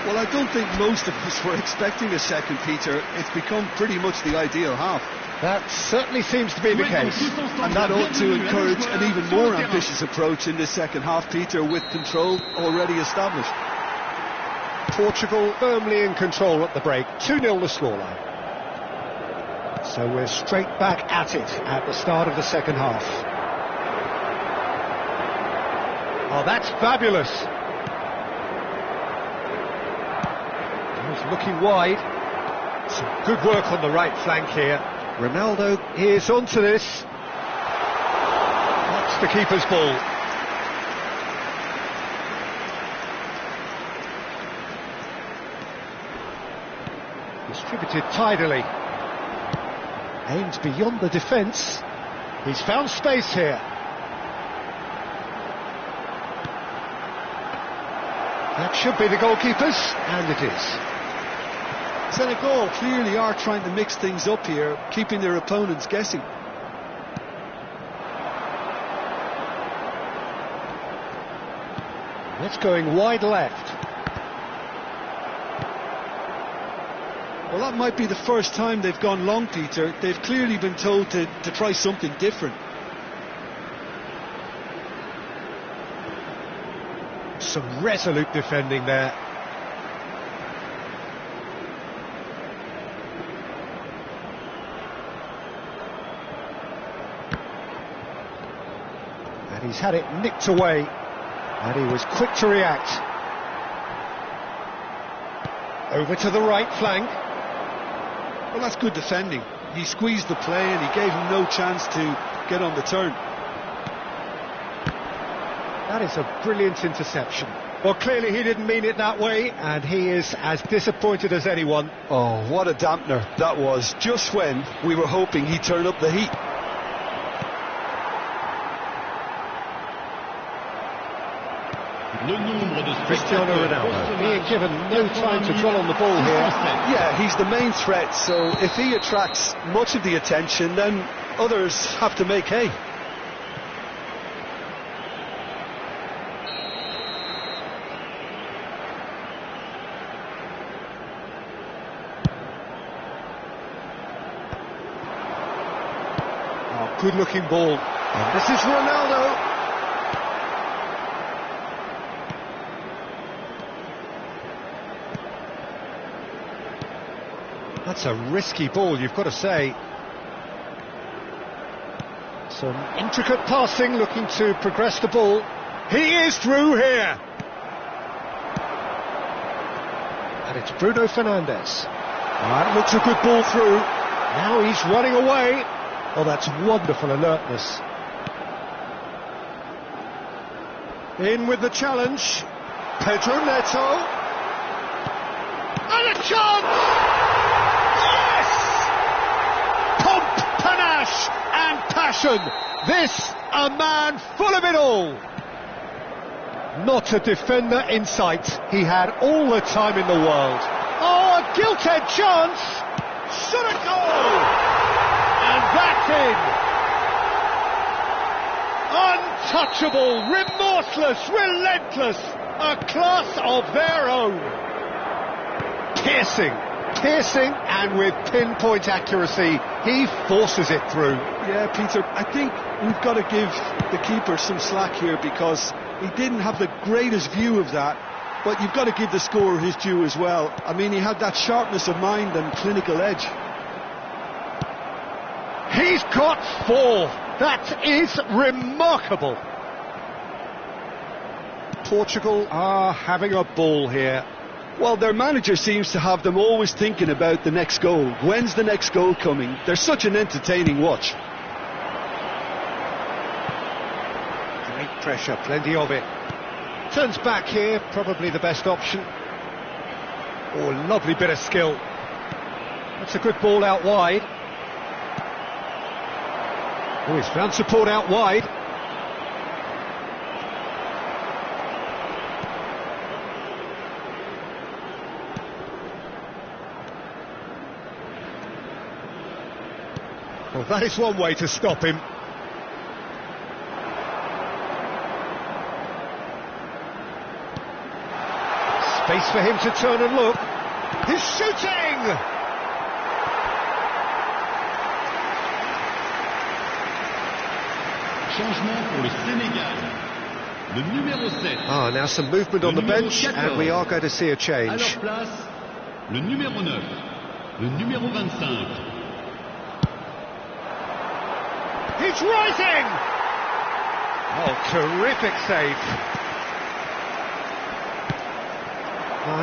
Well, I don't think most of us were expecting a second, Peter. It's become pretty much the ideal half. That certainly seems to be the case. And that ought to encourage an even more ambitious approach in this second half, Peter, with control already established. Portugal firmly in control at the break. 2-0 the scoreline. So we're straight back at it at the start of the second half. Oh, that's fabulous. He's looking wide. Some good work on the right flank here. Ronaldo is onto this. That's the keeper's ball. Distributed tidily. Aimed beyond the defence. He's found space here. That should be the goalkeeper's, and it is. Senegal clearly are trying to mix things up here, keeping their opponents guessing. That's going wide left. Well, that might be the first time they've gone long, Peter. They've clearly been told to try something different. Some resolute defending there. And he's had it nicked away. And he was quick to react. Over to the right flank. Well, that's good defending. He squeezed the play and he gave him no chance to get on the turn. That is a brilliant interception. Well, clearly he didn't mean it that way, and he is as disappointed as anyone. Oh, what a dampener that was, just when we were hoping he'd turn up the heat. Cristiano Ronaldo being given no time to dwell on the ball here. Yeah, he's the main threat, so if he attracts much of the attention, then others have to make hay. Oh, good-looking ball. And this is Ronaldo. That's a risky ball, you've got to say. Some intricate passing, looking to progress the ball. He is through here. And it's Bruno Fernandes. That looks a good ball through. Now he's running away. Oh, that's wonderful alertness. In with the challenge. Pedro Neto. And a chance! Panache and passion. passion. This, a man full of it all. Not a defender in sight. He had all the time in the world. Oh, a gilt-edged chance. Shot a goal. And that's in. Untouchable, remorseless, relentless. A class of their own. Piercing, and with pinpoint accuracy, he forces it through. Yeah, Peter, I think we've got to give the keeper some slack here because he didn't have the greatest view of that, but you've got to give the scorer his due as well. I mean, he had that sharpness of mind and clinical edge. He's got 4. That is remarkable. Portugal are having a ball here. Well, their manager seems to have them always thinking about the next goal. When's the next goal coming? They're such an entertaining watch. Great pressure, plenty of it. Turns back here, probably the best option. Oh, lovely bit of skill. That's a good ball out wide. Oh, he's found support out wide. Well, that is one way to stop him. Space for him to turn and look. He's shooting! Changement pour le Sénégal. Le numéro 7. Ah, now some movement on the bench, and we are going to see a change. À leur place, le numéro 9. Le numéro 25. He's rising! Oh, terrific save.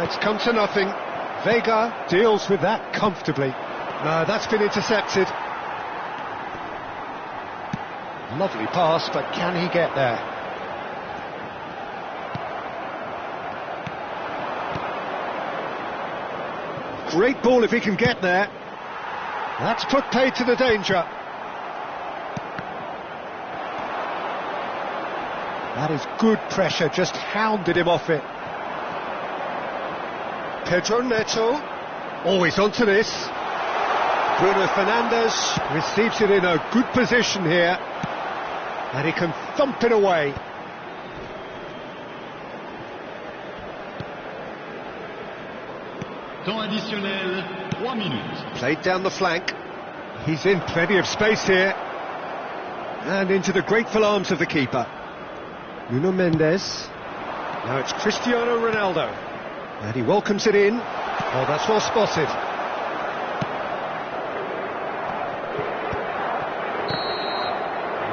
It's come to nothing. Vega deals with that comfortably. No, that's been intercepted. Lovely pass, but can he get there? Great ball if he can get there. That's put paid to the danger. That is good pressure, just hounded him off it. Pedro Neto, always onto this. Bruno Fernandes receives it in a good position here, and he can thump it away. Temps additionnel, 3 minutes. Played down the flank. He's in plenty of space here. And into the grateful arms of the keeper. Nuno Mendes. Now it's Cristiano Ronaldo. And he welcomes it in. Oh, that's well spotted.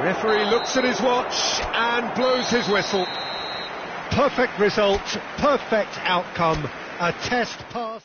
Referee looks at his watch and blows his whistle. Perfect result, perfect outcome. A test pass.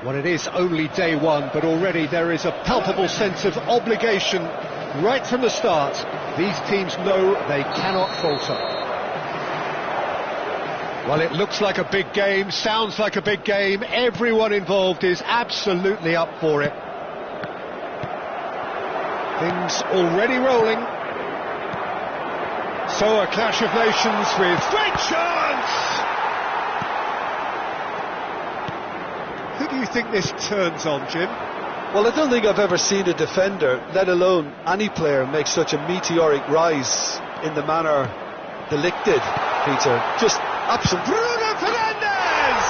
Well, it is only day one, but already there is a palpable sense of obligation right from the start. These teams know they cannot falter. Well, it looks like a big game, sounds like a big game. Everyone involved is absolutely up for it. Things already rolling. So a clash of nations with great chance! Who do you think this turns on, Jim? Well, I don't think I've ever seen a defender, let alone any player, make such a meteoric rise in the manner the Ligt did, Peter. Just absolute. Bruno Fernandes!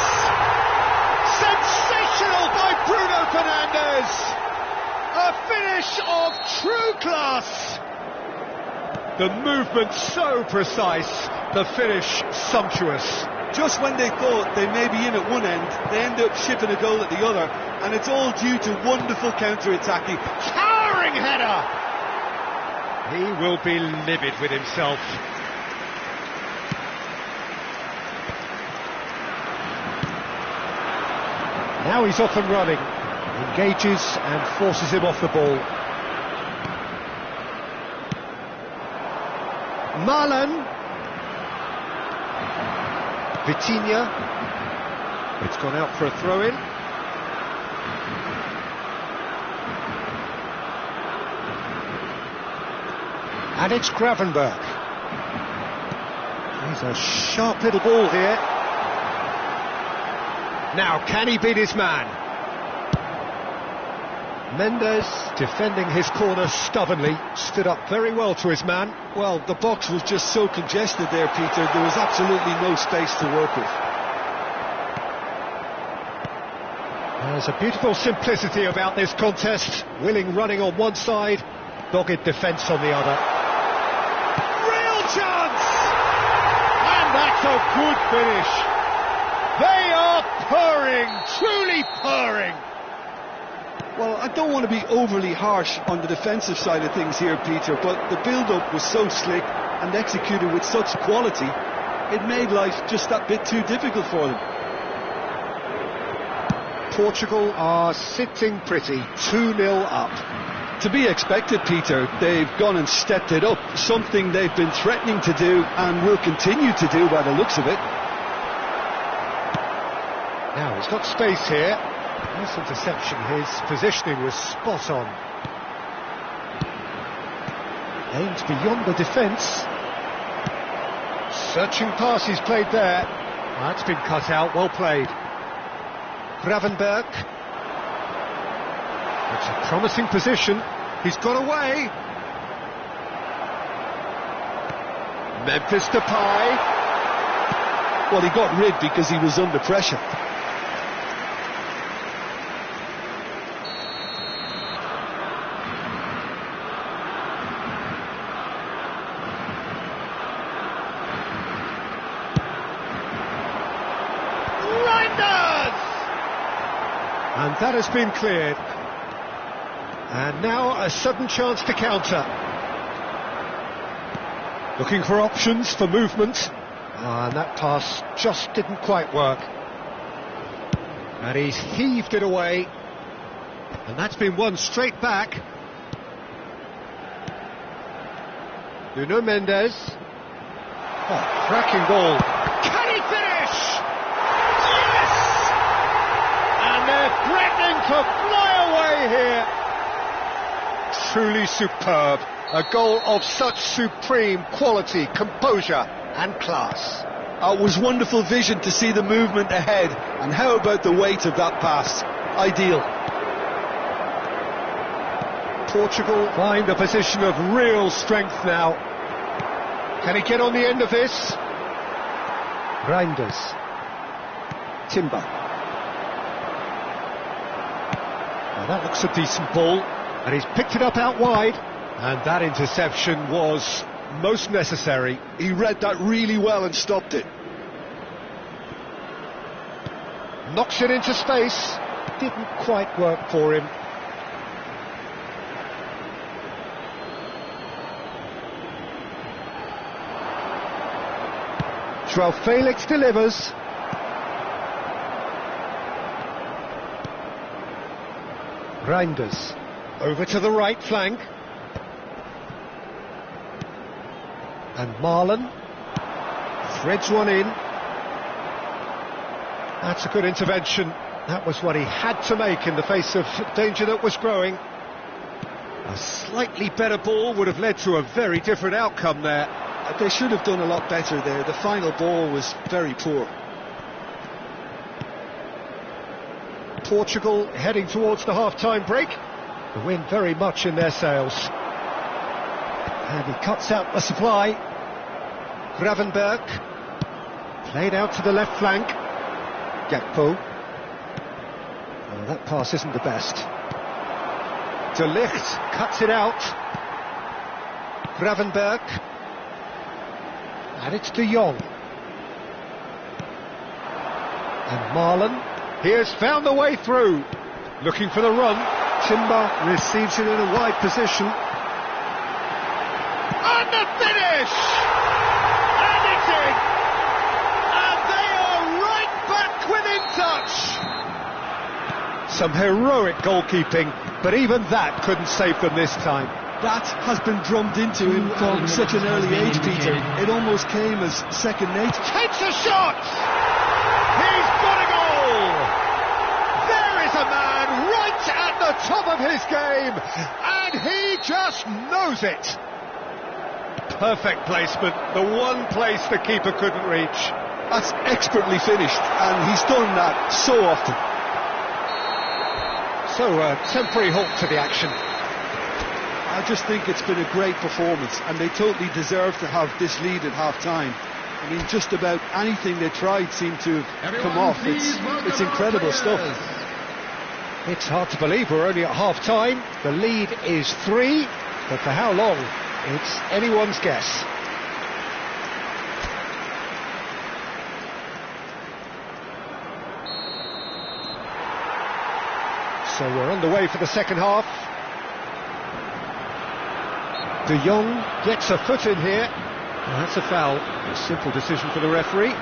Sensational by Bruno Fernandes! A finish of true class! The movement so precise, the finish sumptuous. Just when they thought they may be in at one end, they end up shipping a goal at the other, and it's all due to wonderful counter-attacking. Towering header! He will be livid with himself. Now he's off and running. Engages and forces him off the ball. Marlon. Vitinha. It's gone out for a throw-in. And it's Gravenberch. He's a sharp little ball here. Now, can he beat his man? Mendes, defending his corner stubbornly, stood up very well to his man. Well, the box was just so congested there, Peter, there was absolutely no space to work with. There's a beautiful simplicity about this contest. Willing running on one side, dogged defence on the other. Real chance! And that's a good finish. They are purring, truly purring. Well, I don't want to be overly harsh on the defensive side of things here, Peter, but the build-up was so slick and executed with such quality, it made life just that bit too difficult for them. Portugal are sitting pretty, 2-0 up. To be expected, Peter. They've gone and stepped it up, something they've been threatening to do and will continue to do by the looks of it. Now, he's got space here. Nice interception, his positioning was spot on. Aimed beyond the defence. Searching pass he's played there. That's been cut out, well played. Gravenberch. It's a promising position. He's got away. Memphis Depay. Well, he got rid because he was under pressure. And that has been cleared. And now a sudden chance to counter. Looking for options for movement. And that pass just didn't quite work. And he's heaved it away. And that's been won straight back. Nuno Mendes. Oh, cracking ball. Can he finish? Yes! And they're threatening to fly away here. Truly superb. A goal of such supreme quality, composure and class. It was wonderful vision to see the movement ahead, and how about the weight of that pass? Ideal. Portugal find a position of real strength now. Can he get on the end of this? Reinders. Timber. Now that looks a decent ball, and he's picked it up out wide. And that interception was most necessary. He read that really well and stopped it. Knocks it into space. Didn't quite work for him. Joao Felix delivers. Reinders. Over to the right flank. And Marlon threads one in. That's a good intervention. That was what he had to make in the face of danger that was growing. A slightly better ball would have led to a very different outcome there. They should have done a lot better there. The final ball was very poor. Portugal heading towards the half-time break. The wind very much in their sails. And he cuts out the supply. Gravenberg. Played out to the left flank. Gakpo. Oh, that pass isn't the best. De Ligt cuts it out. Gravenberg. And it's De Jong. And Marlon. He has found the way through. Looking for the run. Timber receives it in a wide position. And the finish! And it's in! And they are right back within touch! Some heroic goalkeeping, but even that couldn't save them this time. That has been drummed into him from such an early age, Peter. It almost came as second nature. Takes a shot! He's got a goal! There is a man right at the top of his game, and he just knows it. Perfect placement, the one place the keeper couldn't reach. That's expertly finished, and he's done that so often. So, temporary halt to the action. I just think it's been a great performance, and they totally deserve to have this lead at half-time. I mean, just about anything they tried seemed to have come off. It's incredible stuff. It's hard to believe we're only at half-time. The lead is 3, but for how long? It's anyone's guess. So we're on the way for the second half. De Jong gets a foot in here. Well, that's a foul. A simple decision for the referee.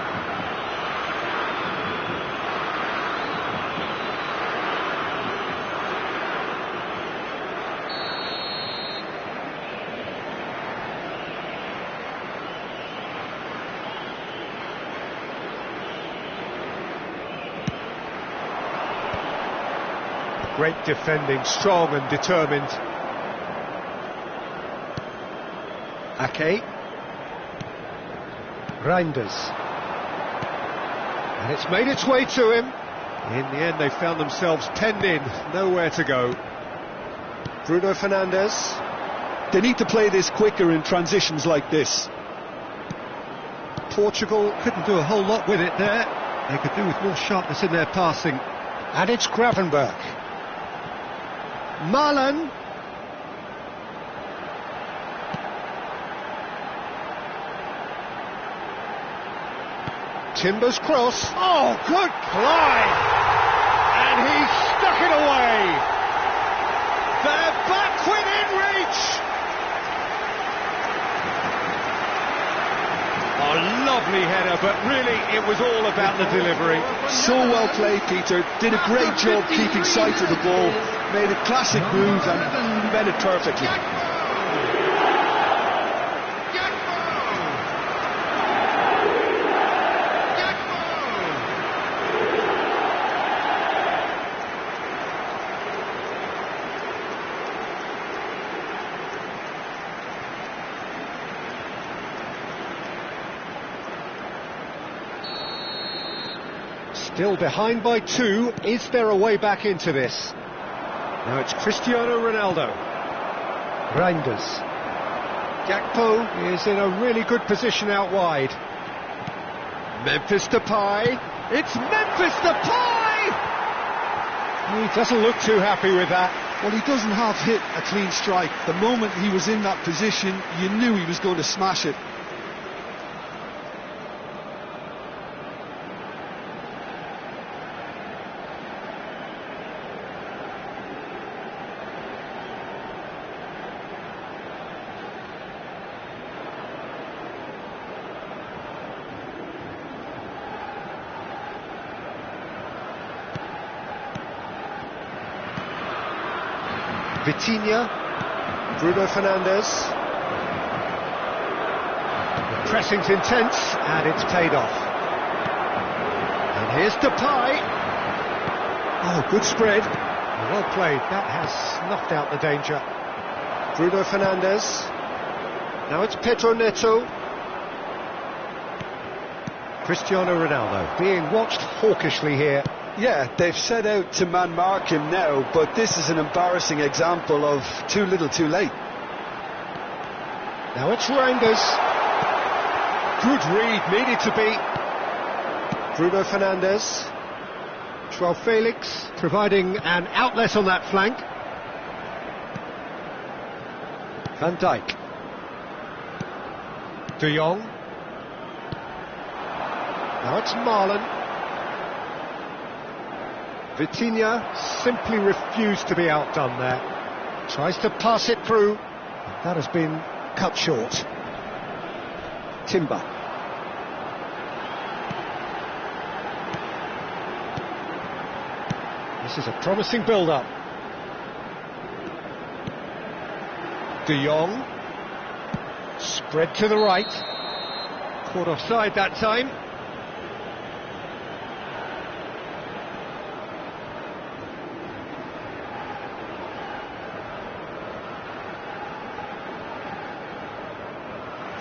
Great defending, strong and determined. Ake. Reinders. And it's made its way to him. In the end, they found themselves penned in, nowhere to go. Bruno Fernandes. They need to play this quicker in transitions like this. Portugal couldn't do a whole lot with it there. They could do with more sharpness in their passing. And it's Gravenberg. Marlon. Timber's cross. Oh, good climb! And he stuck it away. They're back within reach. A lovely header, but really it was all about the delivery. So well played, Peter. Did a great job keeping sight of the ball. Made a classic move and read it perfectly. Still behind by 2. Is there a way back into this? Now it's Cristiano Ronaldo. Reinders. Gakpo is in a really good position out wide. Memphis Depay. It's Memphis Depay! He doesn't look too happy with that. Well, he doesn't half hit a clean strike. The moment he was in that position, you knew he was going to smash it. Vitinha, Bruno Fernandes. The pressing's intense, and it's paid off. And here's Depay. Oh, good spread. Well played. That has snuffed out the danger. Bruno Fernandes. Now it's Pedro Neto. Cristiano Ronaldo being watched hawkishly here. Yeah, they've set out to man-mark him now, but this is an embarrassing example of too little too late. Now it's Reinders. Good read, needed to be. Bruno Fernandes. Joao Felix providing an outlet on that flank. Van Dijk. De Jong. Now it's Marlon. Vitinha simply refused to be outdone there. Tries to pass it through. That has been cut short. Timber. This is a promising build-up. De Jong. Spread to the right. Caught offside that time.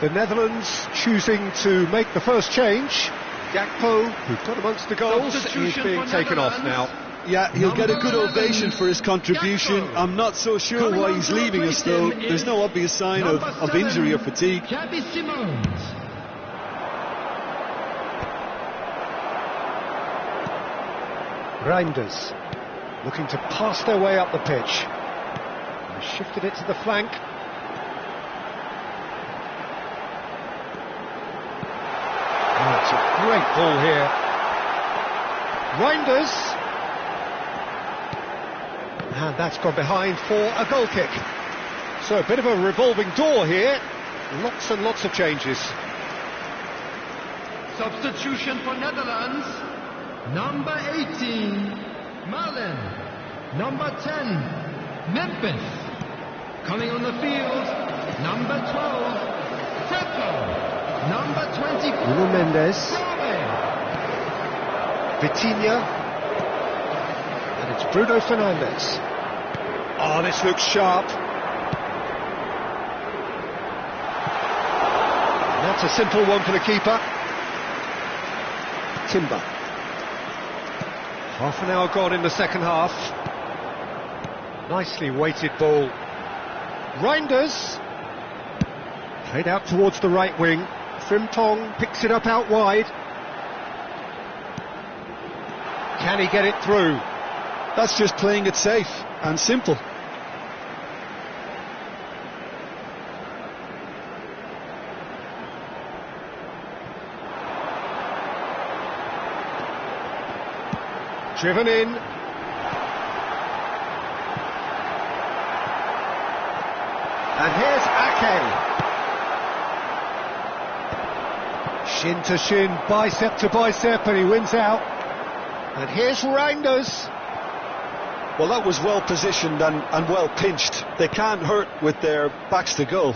The Netherlands choosing to make the first change. Gakpo, who've got amongst the goals, is being taken off now. Yeah, he'll get a good ovation for his contribution. I'm not so sure why he's leaving us, though. There's no obvious sign of injury or fatigue. Reinders looking to pass their way up the pitch. They shifted it to the flank. Oh, it's a great ball here. Reinders. And that's gone behind for a goal kick. So a bit of a revolving door here. Lots and lots of changes. Substitution for Netherlands. Number 18, Marlon. Number 10, Memphis. Coming on the field, number 12, Fredko. Number 20, Bruno Mendes. Vitinha. And it's Bruno Fernandes. Oh, this looks sharp. And that's a simple one for the keeper. Timber. Half an hour gone in the second half. Nicely weighted ball. Reinders. Played out towards the right wing. Frimpong picks it up out wide. Can he get it through? That's just playing it safe and simple. Driven in. And here's Ake. Shin to shin, bicep to bicep, and he wins out. And here's Reinders. Well, that was well positioned and well pinched. They can't hurt with their backs to goal.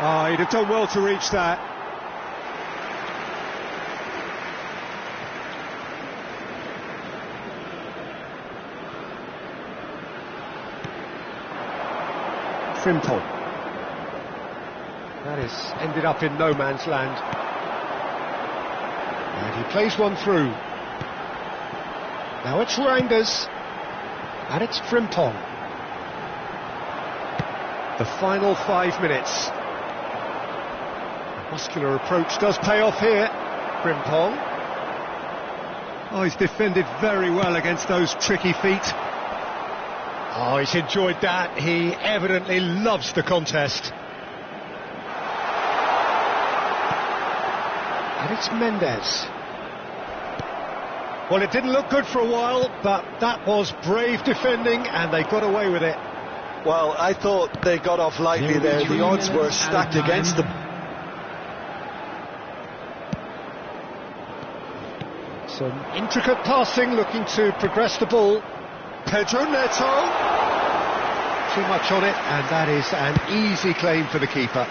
Ah, he'd have done well to reach that. Frimpong. That is ended up in no man's land. And he plays one through. Now it's Reinders. And it's Frimpong. The final 5 minutes. The muscular approach does pay off here. Frimpong. Oh, he's defended very well against those tricky feet. Oh, he's enjoyed that. He evidently loves the contest. And it's Mendes. Well, it didn't look good for a while, but that was brave defending, and they got away with it. Well, I thought they got off lightly there. The odds were stacked against them. Some intricate passing, looking to progress the ball. Pedro Neto. Too much on it, and that is an easy claim for the keeper.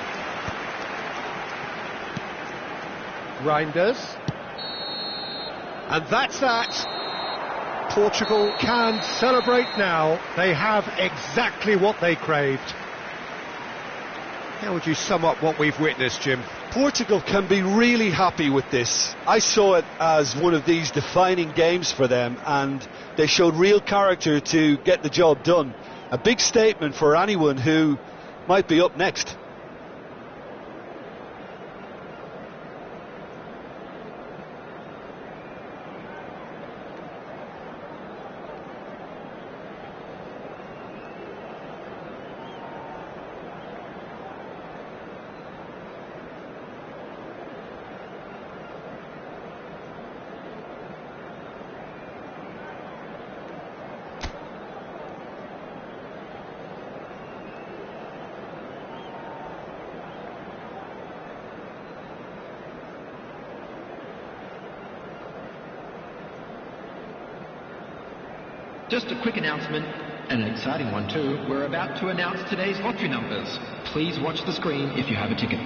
Reinders. And that's that. Portugal can celebrate now. They have exactly what they craved. How would you sum up what we've witnessed, Jim? Portugal can be really happy with this. I saw it as one of these defining games for them, and they showed real character to get the job done. A big statement for anyone who might be up next. Just a quick announcement, and an exciting one too. We're about to announce today's lottery numbers. Please watch the screen if you have a ticket.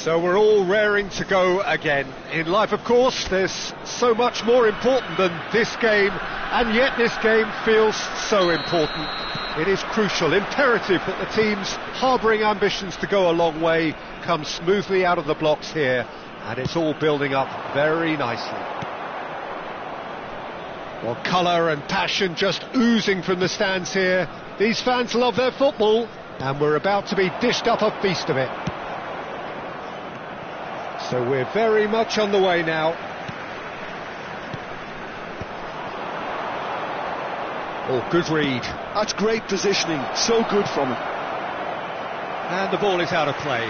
So we're all raring to go again. In life, of course, there's so much more important than this game, and yet this game feels so important. It is crucial, imperative that the teams harbouring ambitions to go a long way come smoothly out of the blocks here, and it's all building up very nicely. Well, colour and passion just oozing from the stands here. These fans love their football, and we're about to be dished up a feast of it. So we're very much on the way now. Oh, good read. That's great positioning, so good from him. And the ball is out of play.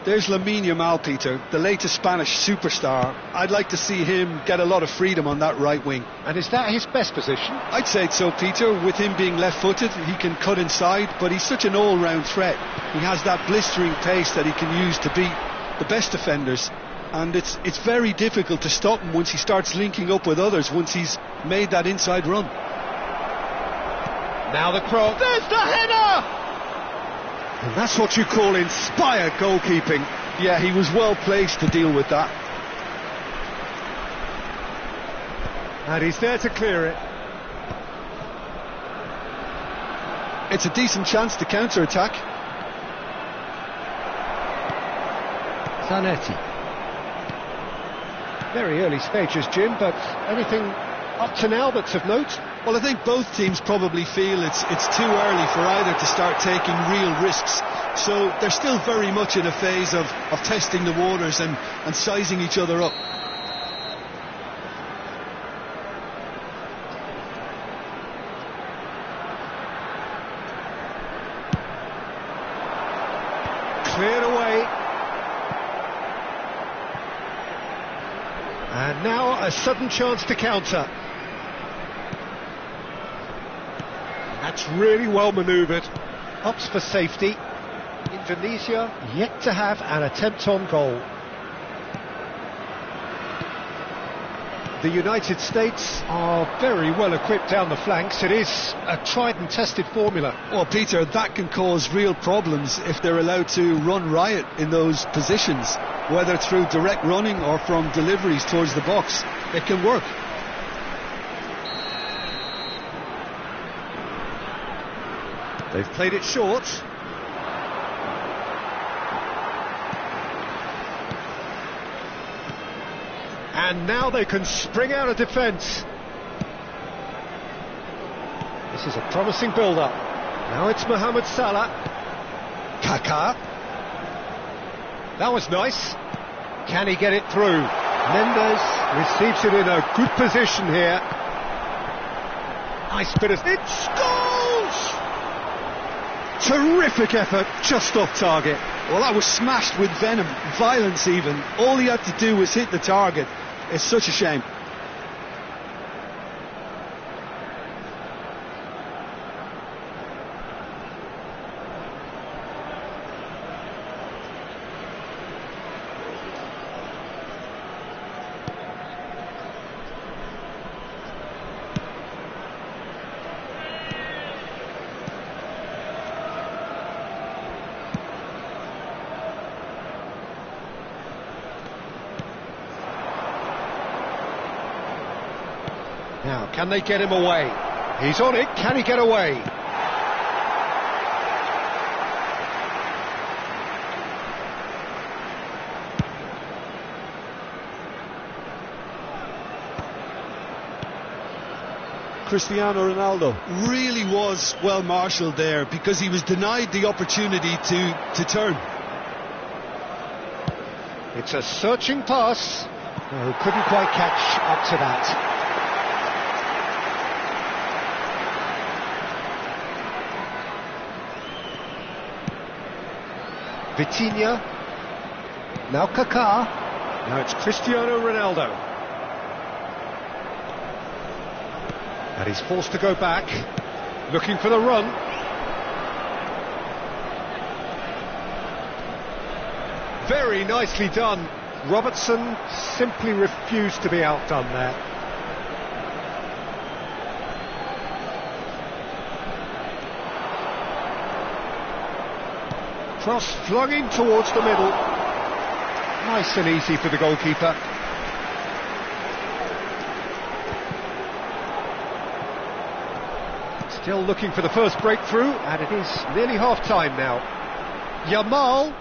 There's Lamine Yamal, Peter, the latest Spanish superstar. I'd like to see him get a lot of freedom on that right wing. And is that his best position? I'd say so, Peter. With him being left-footed, he can cut inside, but he's such an all-round threat. He has that blistering pace that he can use to beat the best defenders. And it's very difficult to stop him once he starts linking up with others, once he's made that inside run. Now the cross. There's the header! And that's what you call inspired goalkeeping. Yeah, he was well placed to deal with that. And he's there to clear it. It's a decent chance to counter-attack. Zanetti. Very early stages, Jim, but anything up to now that's of note? Well, I think both teams probably feel it's too early for either to start taking real risks. So they're still very much in a phase of testing the waters and sizing each other up. Cleared away. And now a sudden chance to counter. That's really well manoeuvred. Opts for safety. Indonesia yet to have an attempt on goal. The United States are very well equipped down the flanks. It is a tried and tested formula. Well, Peter, that can cause real problems if they're allowed to run riot in those positions, whether through direct running or from deliveries towards the box. It can work. They've played it short. And now they can spring out of defence. This is a promising build-up. Now it's Mohamed Salah. Kaká. That was nice. Can he get it through? Mendes receives it in a good position here. Nice bit of... It scores! Terrific effort, just off target. Well, that was smashed with venom, violence even. All he had to do was hit the target. It's such a shame. Now, can they get him away? He's on it. Can he get away? Cristiano Ronaldo really was well marshalled there because he was denied the opportunity to turn. It's a searching pass. Oh, couldn't quite catch up to that. Vitinha. Now Kaká. Now it's Cristiano Ronaldo. And he's forced to go back, looking for the run. Very nicely done. Robertson simply refused to be outdone there. Cross flung in towards the middle. Nice and easy for the goalkeeper. Still looking for the first breakthrough, and it is nearly half-time now. Yamal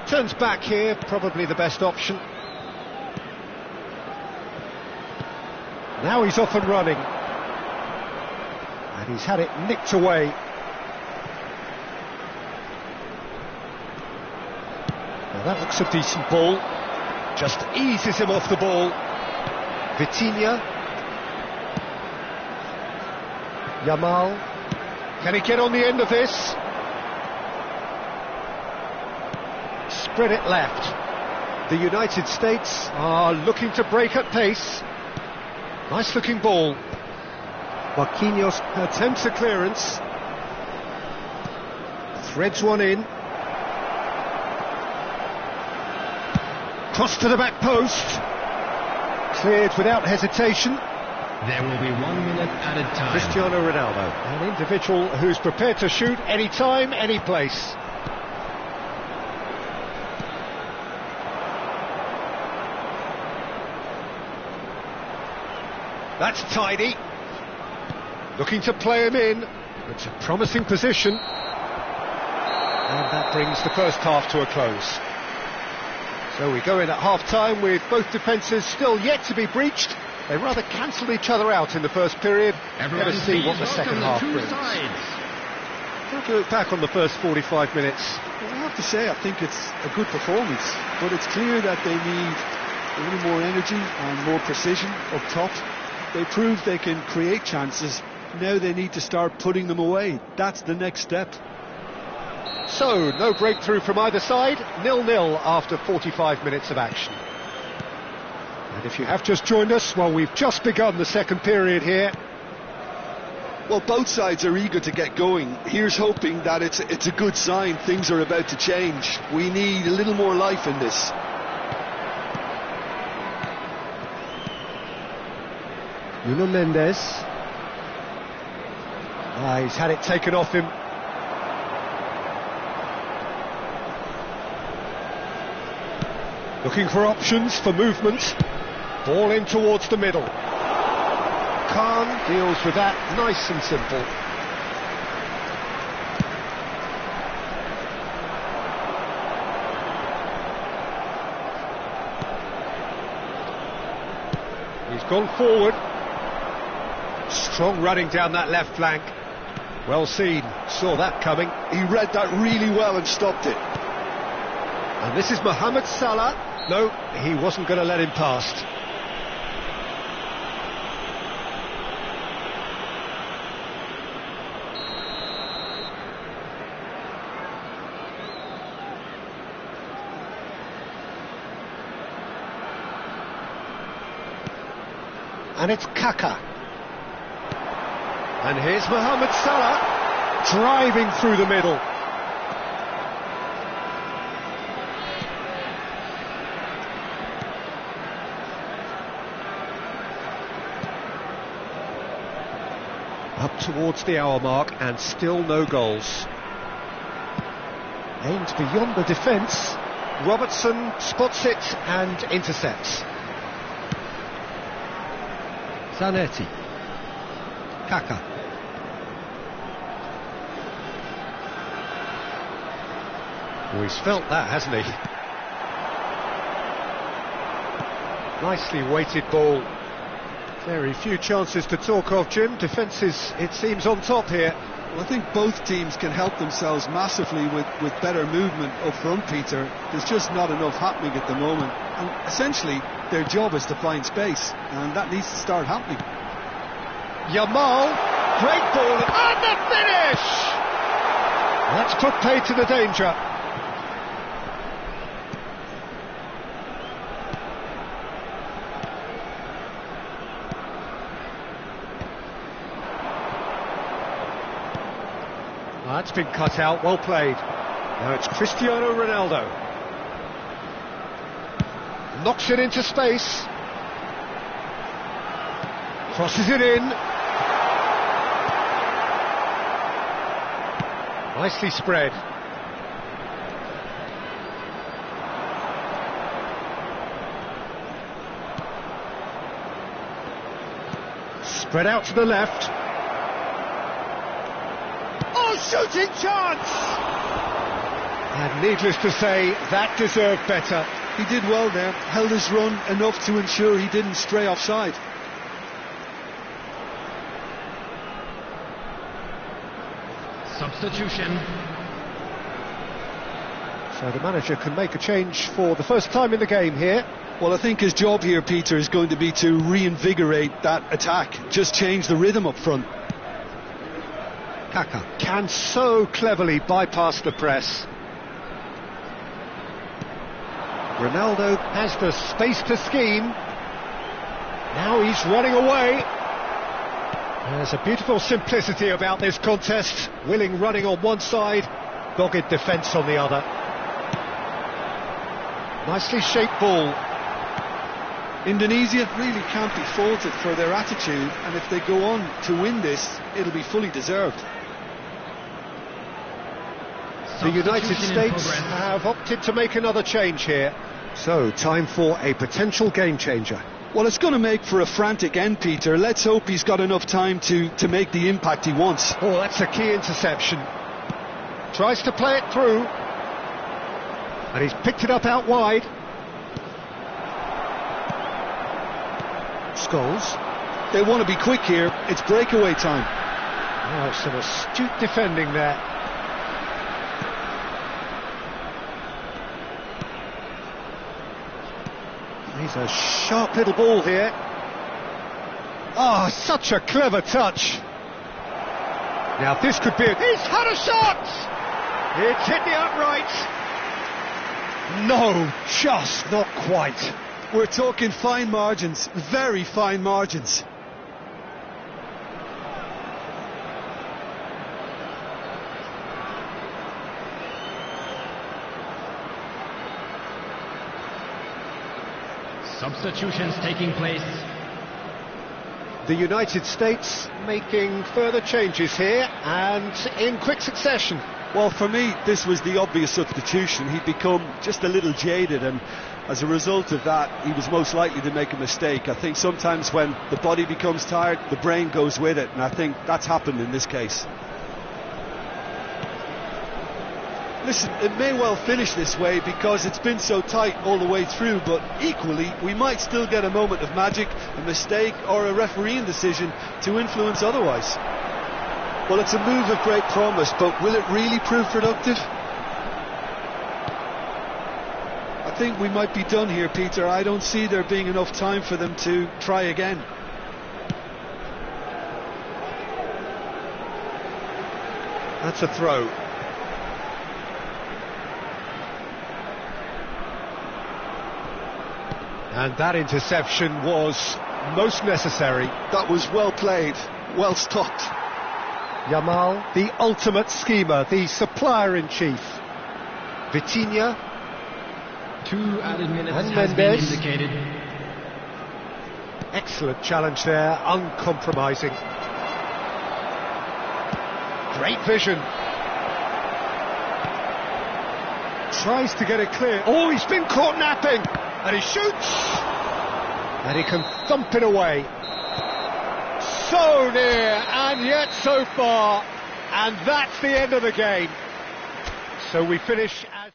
turns back here, probably the best option. Now he's off and running. And he's had it nicked away. Well, that looks a decent ball. Just eases him off the ball. Vitinha. Yamal. Can he get on the end of this? Spread it left. The United States are looking to break at pace. Nice looking ball. Marquinhos attempts a clearance. Threads one in. Cross to the back post. Cleared without hesitation. There will be 1 minute added time. Cristiano Ronaldo, an individual who's prepared to shoot any time, any place. That's tidy. Looking to play him in. It's a promising position. And that brings the first half to a close. So we go in at half-time with both defences still yet to be breached. They rather cancelled each other out in the first period. Let us see what the second half brings. How do you look back on the first 45 minutes? Well, I have to say, I think it's a good performance, but it's clear that they need a little more energy and more precision up top. They proved they can create chances. Now they need to start putting them away. That's the next step. So, no breakthrough from either side. 0-0 after 45 minutes of action. And if you have just joined us, well, we've just begun the second period here. Well, both sides are eager to get going. Here's hoping that it's a good sign. Things are about to change. We need a little more life in this. Nuno Mendes. He's had it taken off him. Looking for options for movement. Ball in towards the middle. Khan deals with that nice and simple. He's gone forward. Strong running down that left flank. Well seen, saw that coming. He read that really well and stopped it. And this is Mohamed Salah. No, he wasn't going to let him past. And it's Kaka. And here's Mohamed Salah, driving through the middle. Up towards the hour mark, and still no goals. Aimed beyond the defence. Robertson spots it and intercepts. Zanetti. Kaka. Oh, he's felt that, hasn't he? Nicely weighted ball. Very few chances to talk of, Jim. Defence is, it seems, on top here. Well, I think both teams can help themselves massively with better movement up front, Peter. There's just not enough happening at the moment. And essentially, their job is to find space, and that needs to start happening. Yamal, great ball, and the finish! That's put paid to the danger. That's been cut out, well played. Now it's Cristiano Ronaldo. Knocks it into space. Crosses it in. Nicely spread. Spread out to the left. Oh, shooting chance! And needless to say, that deserved better. He did well there, held his run enough to ensure he didn't stray offside. Substitution. So the manager can make a change for the first time in the game here. Well, I think his job here, Peter, is going to be to reinvigorate that attack, just change the rhythm up front. Kaka can so cleverly bypass the press. Ronaldo has the space to scheme. Now he's running away. There's a beautiful simplicity about this contest. Willing running on one side, dogged defence on the other. Nicely shaped ball. Indonesia really can't be faulted for their attitude, and if they go on to win this, it'll be fully deserved. The United States have opted to make another change here. So, time for a potential game changer. Well, it's going to make for a frantic end, Peter. Let's hope he's got enough time to make the impact he wants. Oh, that's a key interception. Tries to play it through. And he's picked it up out wide. Scholes. They want to be quick here. It's breakaway time. Oh, some astute defending there. He's a sharp little ball here. Oh, such a clever touch. Now this could be it. He's had a shot! It's hit the upright. No, just not quite. We're talking fine margins, very fine margins. Substitutions taking place. The United States making further changes here and in quick succession. Well, for me, this was the obvious substitution. He'd become just a little jaded, and as a result of that, he was most likely to make a mistake. I think sometimes when the body becomes tired, the brain goes with it, and I think that's happened in this case. Listen, it may well finish this way because it's been so tight all the way through, but equally, we might still get a moment of magic, a mistake, or a refereeing decision to influence otherwise. Well, it's a move of great promise, but will it really prove productive? I think we might be done here, Peter. I don't see there being enough time for them to try again. That's a throw. And that interception was most necessary. That was well played, well stopped. Yamal, the ultimate schemer, the supplier-in-chief. Vitinha. 2 added minutes And has been Mendes. indicated. Excellent challenge there, uncompromising. Great vision. Tries to get it clear. Oh, he's been caught napping. And he shoots. And he can thump it away. So near, and yet so far. And that's the end of the game. So we finish as...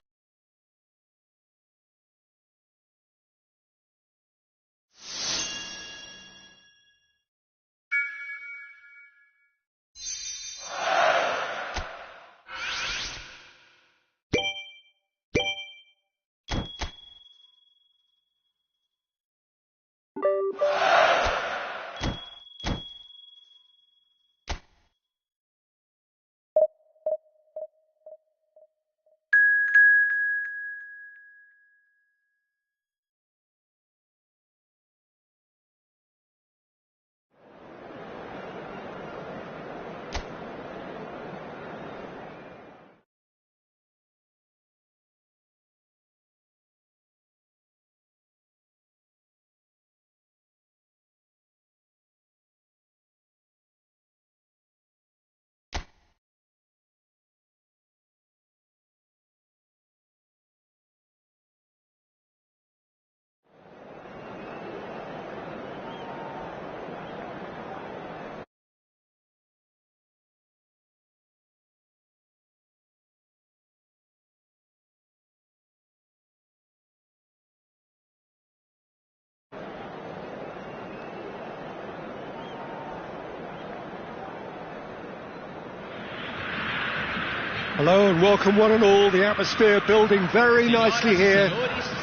Hello and welcome one and all. The atmosphere building very nicely here.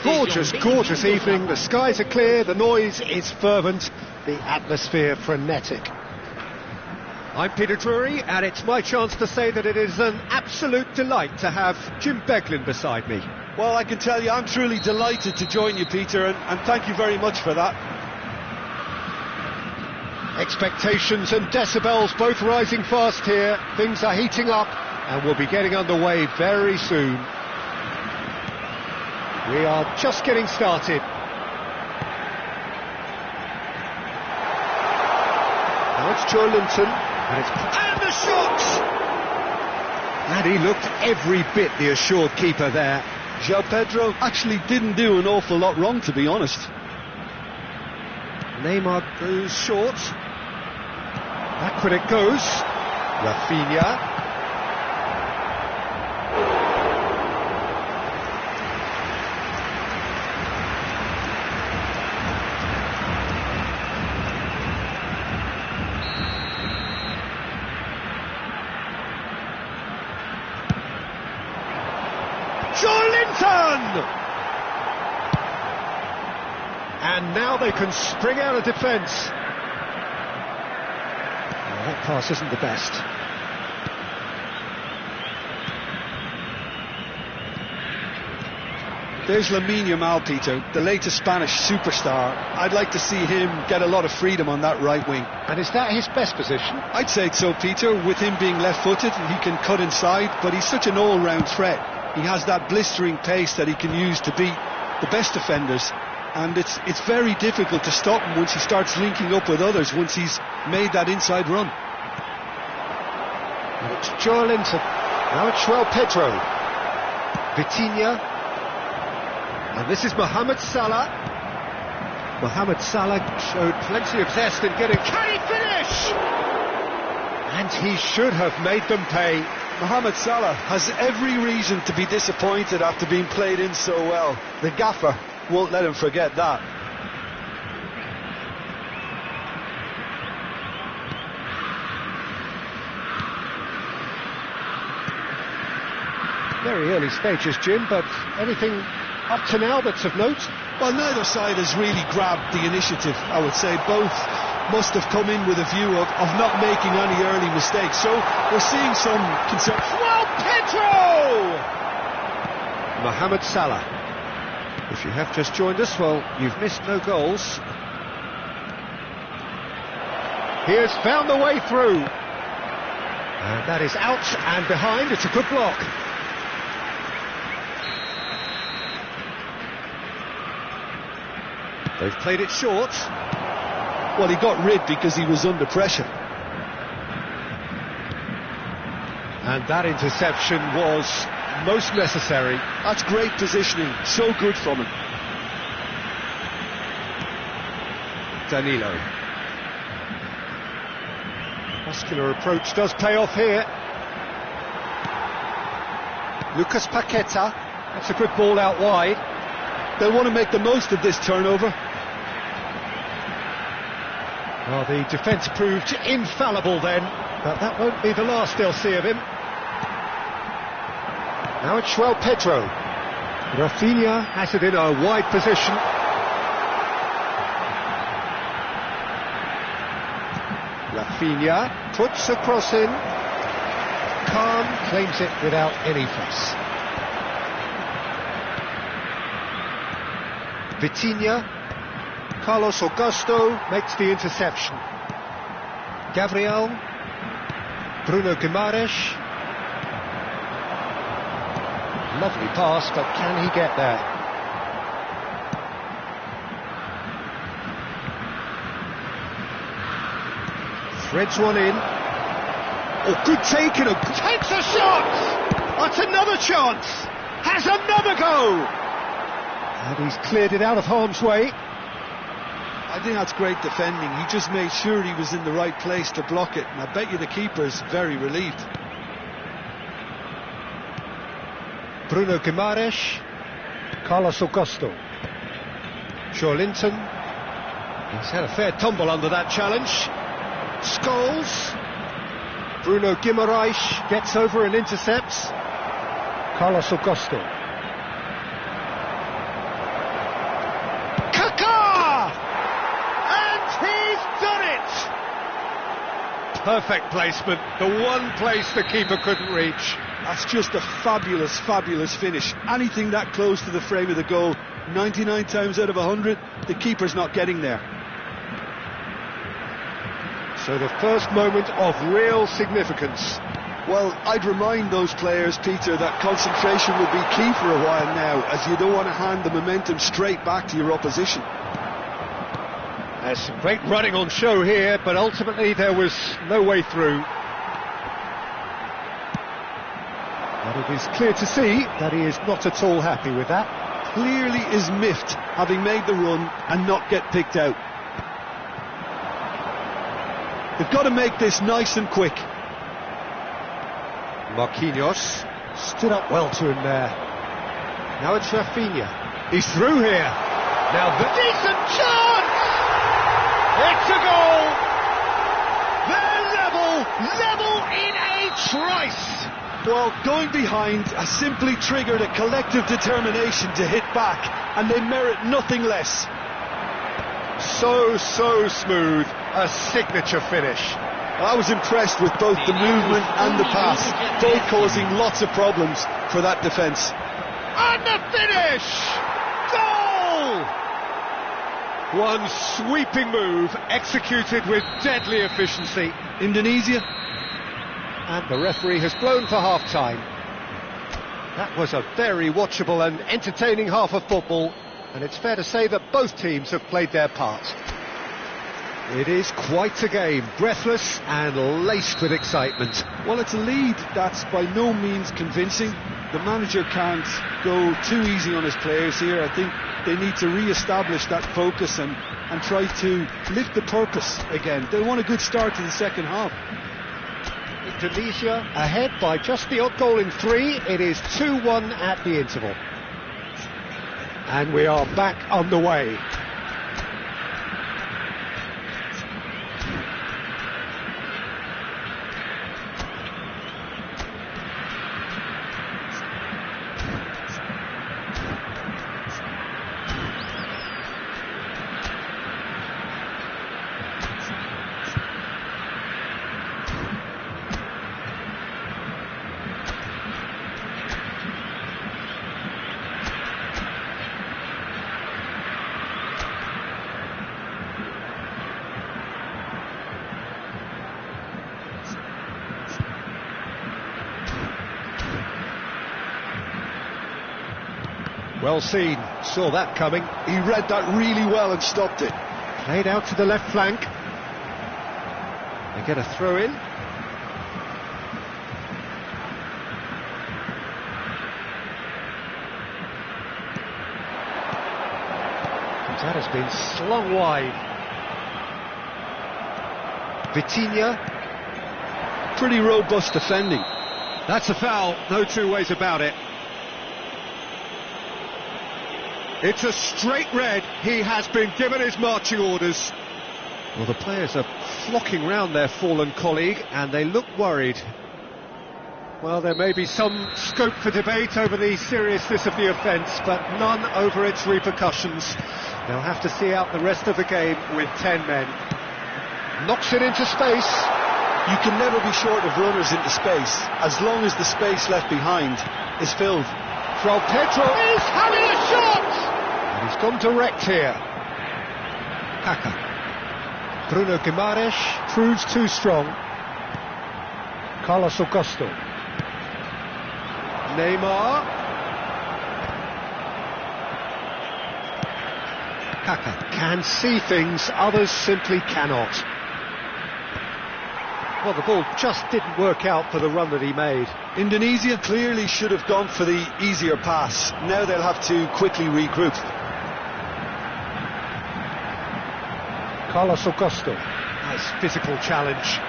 Gorgeous, gorgeous evening. The skies are clear, the noise is fervent, the atmosphere frenetic. I'm Peter Drury, and it's my chance to say that it is an absolute delight to have Jim Beglin beside me. Well, I can tell you I'm truly delighted to join you, Peter, and thank you very much for that. Expectations and decibels both rising fast here. Things are heating up and we'll be getting underway very soon. We are just getting started. Now it's Joe Linton, and the shot! And he looked every bit the assured keeper there. João Pedro actually didn't do an awful lot wrong, to be honest. Neymar goes short. Backward it goes. Rafinha. And now they can spring out of defence. Oh, that pass isn't the best. There's Lamine Yamal, Peter, the latest Spanish superstar. I'd like to see him get a lot of freedom on that right wing. And is that his best position? I'd say so, Peter. With him being left-footed, he can cut inside, but he's such an all-round threat. He has that blistering pace that he can use to beat the best defenders, and it's very difficult to stop him once he starts linking up with others, once he's made that inside run. And it's Joe Linton. Now it's João Pedro. Vitinha. And this is Mohamed Salah. Mohamed Salah showed plenty of zest in getting... Can he finish? And he should have made them pay. Mohamed Salah has every reason to be disappointed after being played in so well. The gaffer won't let him forget that. Very early stages, Jim, but anything up to now that's of note? Well, neither side has really grabbed the initiative, I would say. Both must have come in with a view of not making any early mistakes. So we're seeing some concern. Well, Pedro! Mohamed Salah. If you have just joined us, well, you've missed no goals. He has found the way through. And that is out and behind. It's a good block. They've played it short. Well, he got rid because he was under pressure. And that interception was most necessary. That's great positioning, so good from him. Danilo. Muscular approach does pay off here. Lucas Paqueta. That's a good ball out wide. They'll want to make the most of this turnover. Well, the defence proved infallible then, but that won't be the last they'll see of him. Now it's João Pedro. Rafinha has it in a wide position. Rafinha puts a cross in. Calm claims it without any fuss. Vitinha. Carlos Augusto makes the interception. Gabriel. Bruno Guimaraes. Lovely pass, but can he get there? Threads one in. Oh, good take and takes a shot! That's another chance! Has another go! And he's cleared it out of harm's way. I think that's great defending. He just made sure he was in the right place to block it, and I bet you the keeper's very relieved. Bruno Guimaraes. Carlos Augusto. Joe Linton. He's had a fair tumble under that challenge. Scholes. Bruno Guimaraes gets over and intercepts. Carlos Augusto. Kaká! And he's done it! Perfect placement, the one place the keeper couldn't reach. That's just a fabulous, fabulous finish. Anything that close to the frame of the goal, 99 times out of 100, the keeper's not getting there. So the first moment of real significance. Well, I'd remind those players, Peter, that concentration will be key for a while now, as you don't want to hand the momentum straight back to your opposition. There's some great running on show here, but ultimately there was no way through. And it is clear to see that he is not at all happy with that. Clearly is miffed, having made the run and not get picked out. They've got to make this nice and quick. Marquinhos stood up well to him there. Now it's Rafinha. He's through here. Now the decent chance! It's a goal! They're level in a trice! Well, going behind has simply triggered a collective determination to hit back, and they merit nothing less. So smooth, a signature finish. I was impressed with both the movement and the pass, both causing lots of problems for that defence. And the finish! Goal! One sweeping move, executed with deadly efficiency. Indonesia. And the referee has blown for half-time. That was a very watchable and entertaining half of football, and it's fair to say that both teams have played their part. It is quite a game, breathless and laced with excitement. Well, it's a lead that's by no means convincing. The manager can't go too easy on his players here. I think they need to re-establish that focus and try to lift the purpose again. They want a good start to the second half. Indonesia ahead by just the odd goal in 3. It is 2-1 at the interval. And we are back on the way. Well seen, saw that coming. He read that really well and stopped it. Played out to the left flank. They get a throw in. That has been slung wide. Vitinha. Pretty robust defending. That's a foul, no two ways about it. It's a straight red. He has been given his marching orders. Well, the players are flocking round their fallen colleague and they look worried. Well, there may be some scope for debate over the seriousness of the offence, but none over its repercussions. They'll have to see out the rest of the game with 10 men. Knocks it into space. You can never be short of runners into space, as long as the space left behind is filled. From Pedro is having a shot! And he's gone direct here. Kaká. Bruno Guimaraes proves too strong. Carlos Augusto. Neymar. Kaká can see things, others simply cannot. Well, the ball just didn't work out for the run that he made. Indonesia clearly should have gone for the easier pass. Now they'll have to quickly regroup. Carlos Augusto. Nice physical challenge.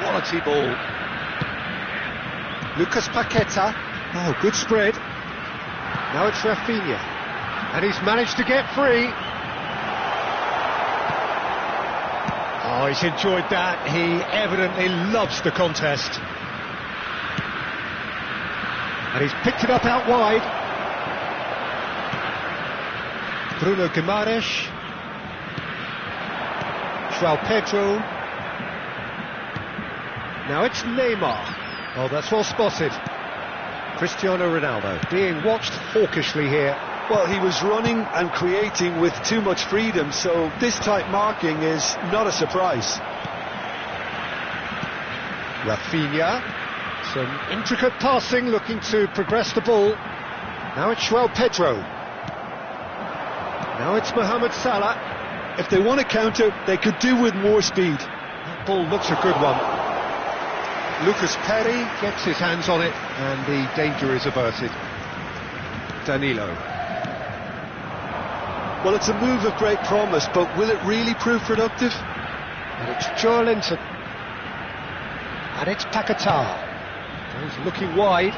Quality ball. Lucas Paqueta. Oh, good spread. Now it's Rafinha. And he's managed to get free. Oh, he's enjoyed that. He evidently loves the contest. And he's picked it up out wide. Bruno Guimaraes. João Pedro. Now it's Neymar. Oh, that's well spotted. Cristiano Ronaldo being watched hawkishly here. Well, he was running and creating with too much freedom, so this type marking is not a surprise. Rafinha. Some intricate passing, looking to progress the ball. Now it's João Pedro. Now it's Mohamed Salah. If they want to counter, they could do with more speed. That ball looks a good one. Lucas Perry gets his hands on it, and the danger is averted. Danilo. Well, it's a move of great promise, but will it really prove productive? And it's Joelinton. And it's Paquetá. He's looking wide.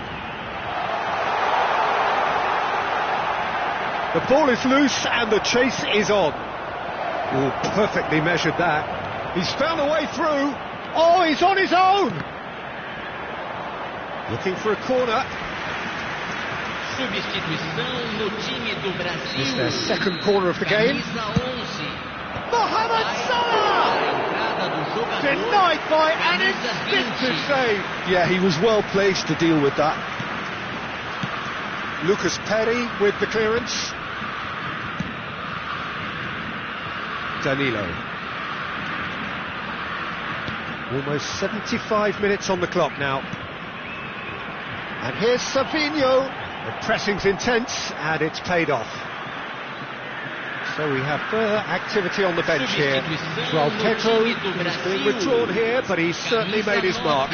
The ball is loose and the chase is on. Oh, perfectly measured that. He's found a way through. Oh, he's on his own. Looking for a corner. Substituição no time do Brasil. It's their second corner of the game. Mohamed Salah! Denied by an instinctive save. Yeah, he was well placed to deal with that. Lucas Perry with the clearance. Danilo. Almost 75 minutes on the clock now. And here's Savinho. The pressing's intense and it's paid off. So we have further activity on the bench here. João Pedro is being withdrawn here, but he's certainly made his mark.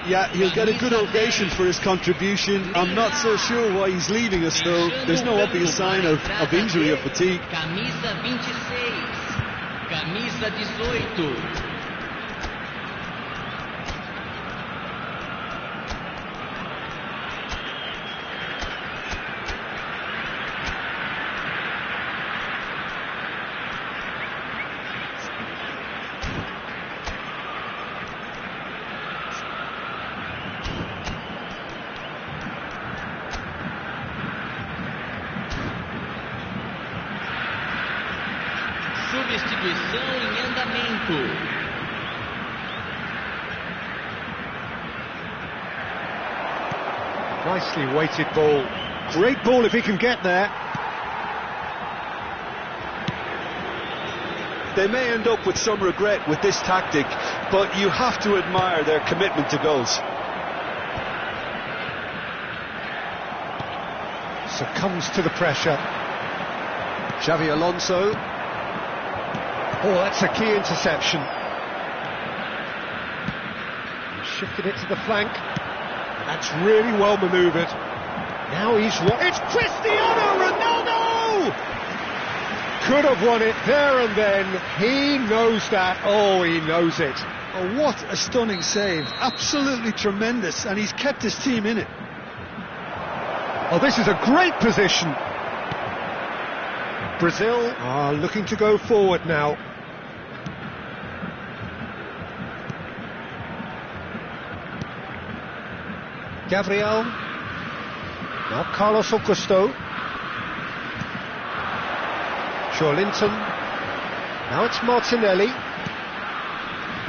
Yeah, he'll get a good ovation for his contribution. I'm not so sure why he's leaving us, though. There's no obvious sign of injury or fatigue. Camisa 26. Camisa 18. Substituição em andamento. Nicely weighted ball. Great ball if he can get there. They may end up with some regret with this tactic, but you have to admire their commitment to goals. Succumbs to the pressure. Xavi Alonso. Oh, that's a key interception. Shifted it to the flank. That's really well manoeuvred. Now he's it's Cristiano Ronaldo! Could have won it there and then. He knows that. Oh, he knows it. Oh, what a stunning save. Absolutely tremendous, and he's kept his team in it. Oh, this is a great position. Brazil are looking to go forward now. Gabriel. Now Carlos Augusto. Joelinton. Now it's Martinelli.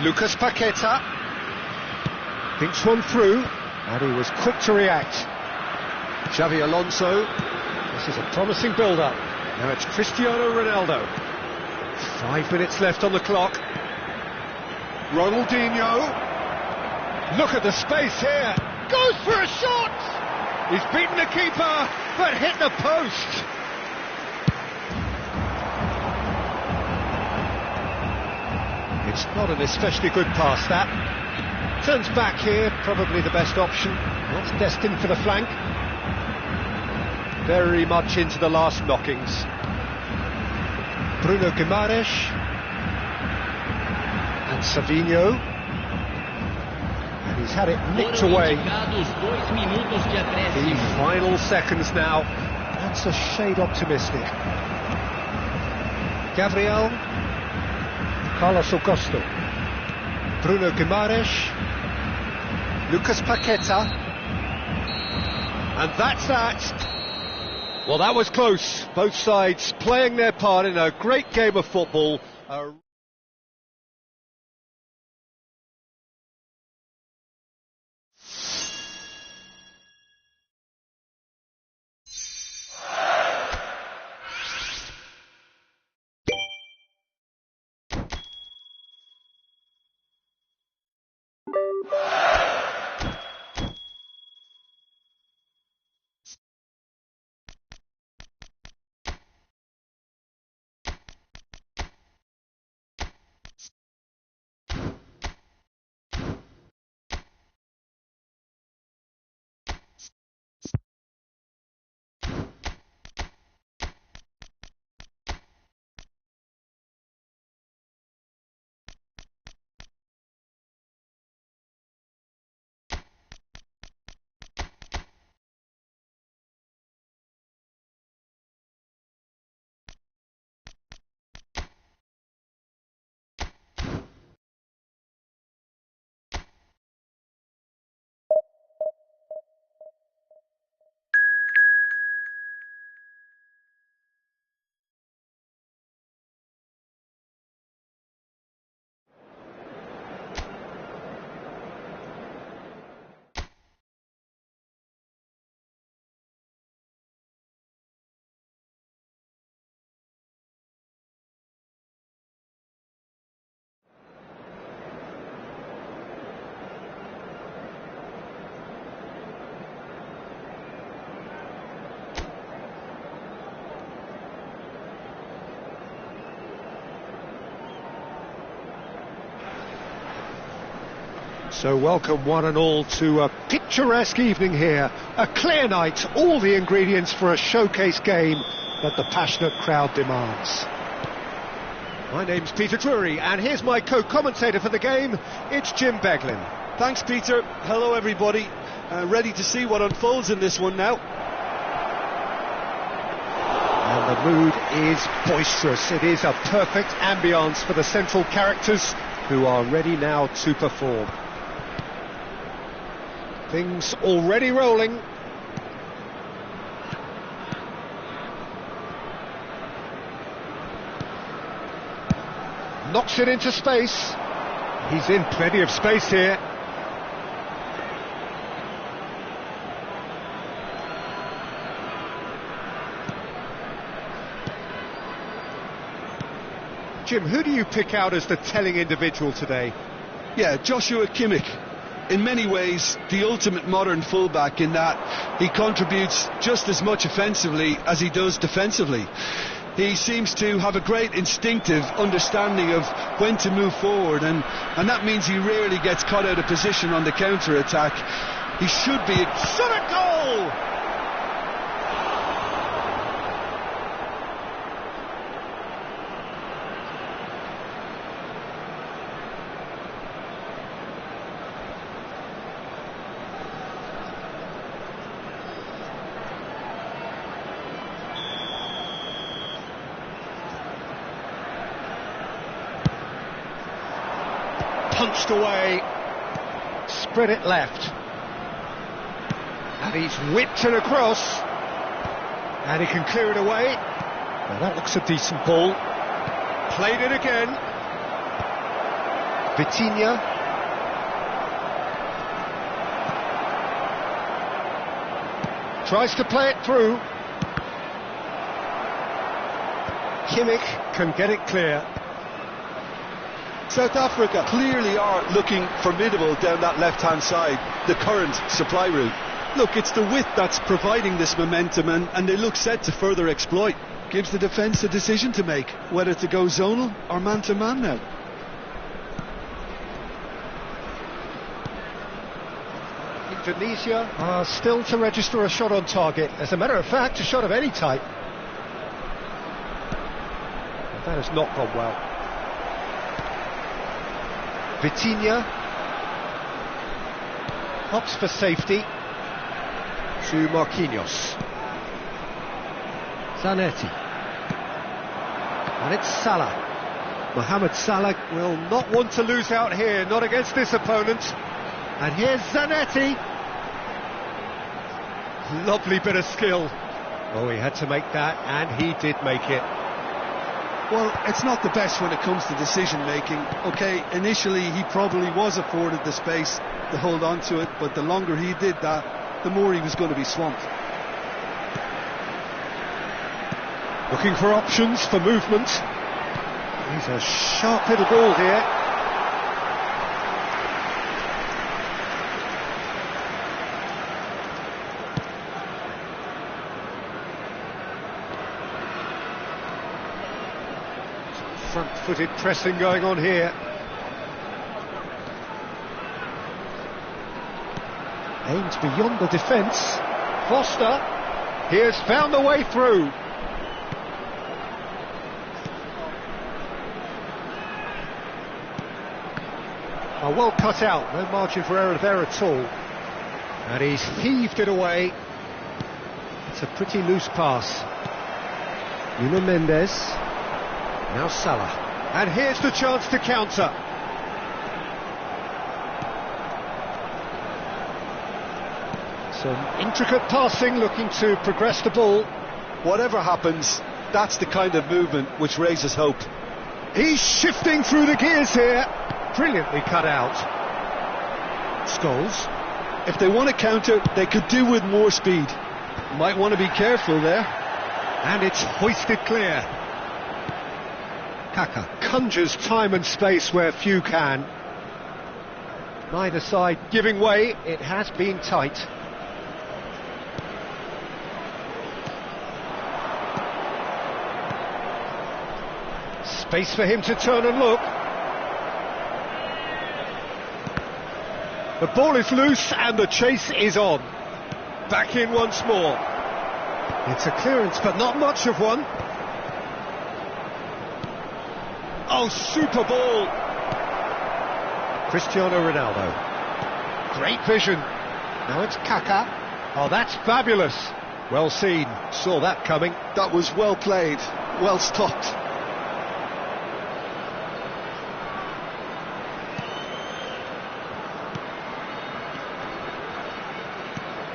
Lucas Paquetá. Thinks one through, and he was quick to react. Xavi Alonso. This is a promising build-up. Now it's Cristiano Ronaldo. 5 minutes left on the clock. Ronaldinho. Look at the space here. Goes for a shot. He's beaten the keeper, but hit the post. It's not an especially good pass, that. Turns back here, probably the best option. That's destined for the flank. Very much into the last knockings. Bruno Guimaraes. And Savinho. And he's had it nicked away. The final seconds now. That's a shade optimistic. Gabriel. Carlos Augusto. Bruno Guimaraes. Lucas Paquetá. And that's that. Well, that was close. Both sides playing their part in a great game of football. So welcome one and all to a picturesque evening here, a clear night, all the ingredients for a showcase game that the passionate crowd demands. My name's Peter Drury, and here's my co-commentator for the game, it's Jim Beglin. Thanks, Peter. Hello, everybody. Ready to see what unfolds in this one now. And the mood is boisterous. It is a perfect ambience for the central characters who are ready now to perform. Things already rolling. Knocks it into space. He's in plenty of space here. Jim, who do you pick out as the telling individual today? Yeah, Joshua Kimmich. In many ways, the ultimate modern fullback in that he contributes just as much offensively as he does defensively. He seems to have a great instinctive understanding of when to move forward, and that means he rarely gets caught out of position on the counter-attack. He should be a shot at goal! Punched away, spread it left, and he's whipped it across, and he can clear it away. Now that looks a decent ball. Played it again. Vitinha. Tries to play it through. Kimmich can get it clear. South Africa clearly are looking formidable down that left-hand side, the current supply route. Look, it's the width that's providing this momentum, and they look set to further exploit. Gives the defence a decision to make, whether to go zonal or man-to-man now. Indonesia are still to register a shot on target. As a matter of fact, a shot of any type. But that has not gone well. Vitinha opts for safety to Marquinhos. Zanetti. And it's Salah. Mohamed Salah will not want to lose out here, not against this opponent. And here's Zanetti. Lovely bit of skill. Oh, he had to make that, and he did make it. Well, it's not the best when it comes to decision-making. OK, initially he probably was afforded the space to hold on to it, but the longer he did that, the more he was going to be swamped. Looking for options for movement. He's a sharp little ball here. Front-footed pressing going on here. Aims beyond the defence. Foster, he has found the way through. Oh, well cut out, no margin for error there at all. And he's heaved it away. It's a pretty loose pass. Nuno Mendes. Now Salah. And here's the chance to counter. Some intricate passing, looking to progress the ball. Whatever happens, that's the kind of movement which raises hope. He's shifting through the gears here. Brilliantly cut out. Scholes. If they want to counter, they could do with more speed. Might want to be careful there. And it's hoisted clear. Kaka conjures time and space where few can. Neither side giving way. It has been tight. Space for him to turn and look. The ball is loose and the chase is on. Back in once more. It's a clearance, but not much of one. Oh, super ball! Cristiano Ronaldo. Great vision. Now it's Kaka. Oh, that's fabulous. Well seen. Saw that coming. That was well played. Well stopped.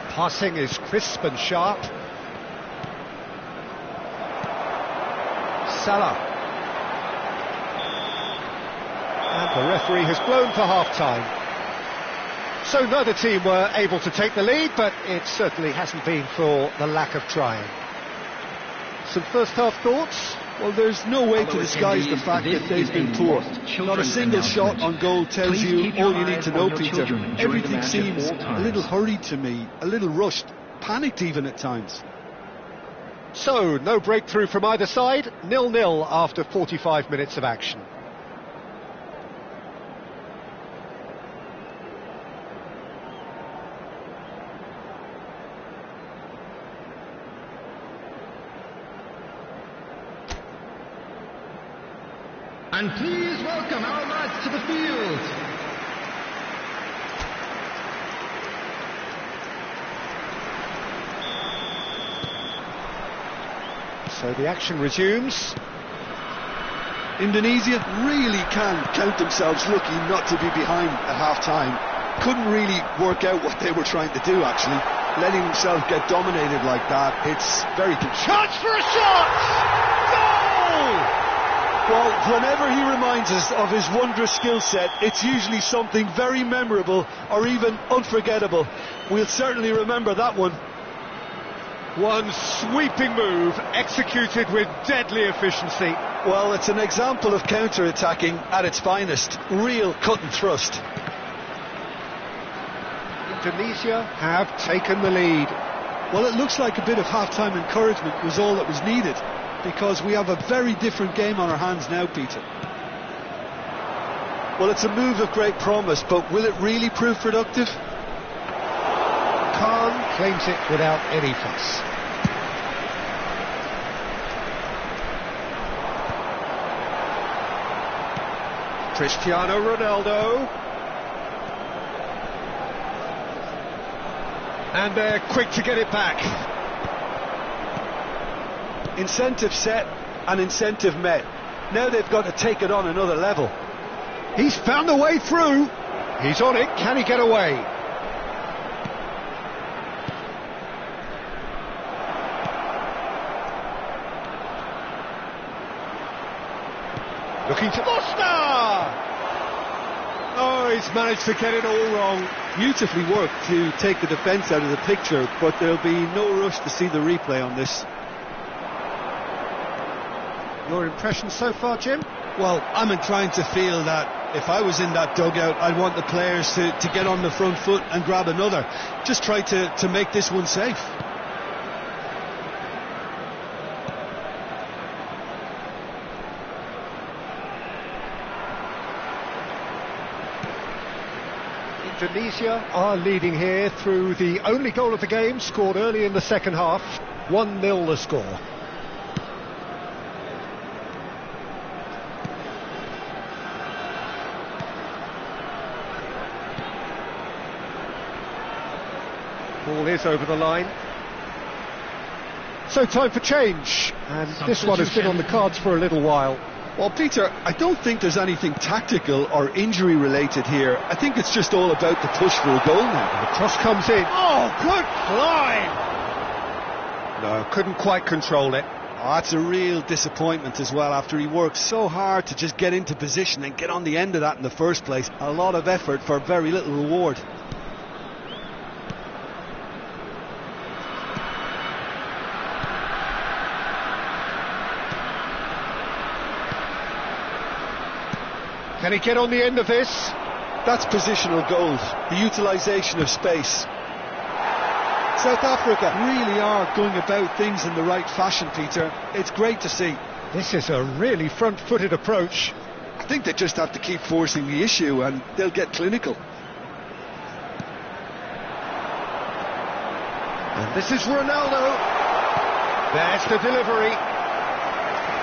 Passing is crisp and sharp. Salah. And the referee has blown for half-time. So neither team were able to take the lead, but it certainly hasn't been for the lack of trying. Some first-half thoughts? Well, there's no way to disguise the fact that they've been poor. Not a single shot on goal tells you all you need to know, Peter. Everything seems a little hurried to me, a little rushed, panicked even at times. So, no breakthrough from either side, 0-0 after 45 minutes of action. And please welcome our lads to the field. So the action resumes. Indonesia really can count themselves lucky not to be behind at half-time. Couldn't really work out what they were trying to do, actually. Letting themselves get dominated like that, it's very confusing. Chance for a shot! Goal! Well, whenever he reminds us of his wondrous skill set, it's usually something very memorable or even unforgettable. We'll certainly remember that one. One sweeping move, executed with deadly efficiency. Well, it's an example of counter-attacking at its finest. Real cut and thrust. Indonesia have taken the lead. Well, it looks like a bit of half-time encouragement was all that was needed, because we have a very different game on our hands now, Peter. Well, it's a move of great promise, but will it really prove productive? Khan claims it without any fuss. Cristiano Ronaldo. And they're quick to get it back. Incentive set and incentive met. Now they've got to take it on another level. He's found a way through. He's on it. Can he get away? looking to Costa! Oh, he's managed to get it all wrong. Beautifully worked to take the defence out of the picture, but there'll be no rush to see the replay on this. Your impression so far, Jim? Well, I'm inclined to feel that if I was in that dugout, I'd want the players to get on the front foot and grab another. Just try to make this one safe. Indonesia are leading here through the only goal of the game, scored early in the second half. 1-0 the score. Ball is over the line. So time for change, and this one has been on the cards for a little while. Well, Peter, I don't think there's anything tactical or injury related here. I think it's just all about the push for a goal now. And the cross comes in. Oh, good climb! No, couldn't quite control it. Oh, that's a real disappointment as well, after he worked so hard to just get into position and get on the end of that in the first place. A lot of effort for very little reward. Can he get on the end of this? That's positional goals, the utilisation of space. South Africa really are going about things in the right fashion, Peter. It's great to see. This is a really front-footed approach. I think they just have to keep forcing the issue and they'll get clinical. And this is Ronaldo. There's the delivery.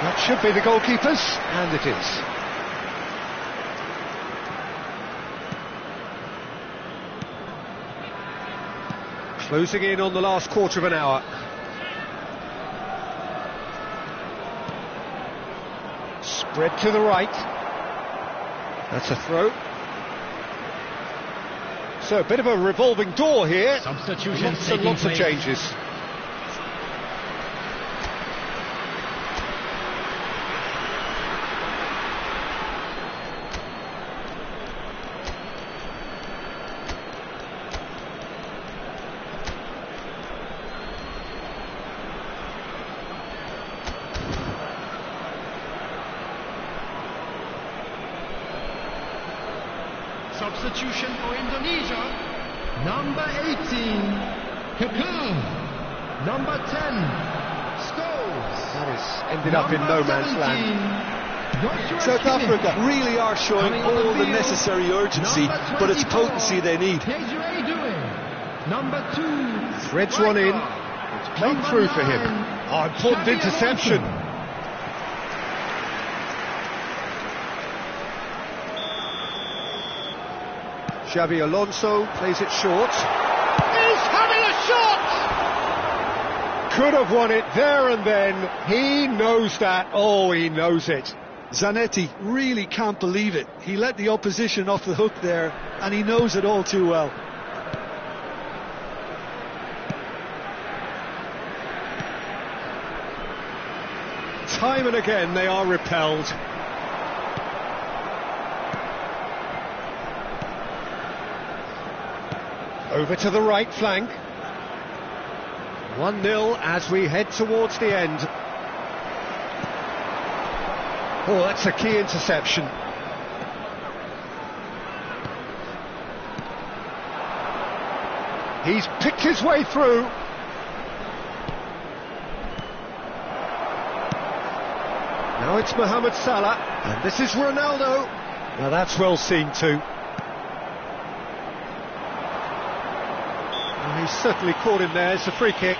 That should be the goalkeeper's, and it is. Closing in on the last quarter of an hour. Spread to the right. That's a throw. So a bit of a revolving door here. Substitution Lots and lots of changes. Substitution for Indonesia. Number 18, Kakao. Number 10, Scholes. That has ended up in no man's land. South Africa really are showing all the necessary urgency, but it's potency they need. Number 2, Threads one in. It's played through for him. Oh, important interception. Xavi Alonso plays it short. He's having a shot! Could have won it there and then. He knows that. Oh, he knows it. Zanetti really can't believe it. He let the opposition off the hook there, and he knows it all too well. Time and again they are repelled. Over to the right flank. 1-0 as we head towards the end. Oh, that's a key interception. He's picked his way through. Now it's Mohamed Salah, and this is Ronaldo. Now that's well seen too. He's certainly caught him there. It's a free kick.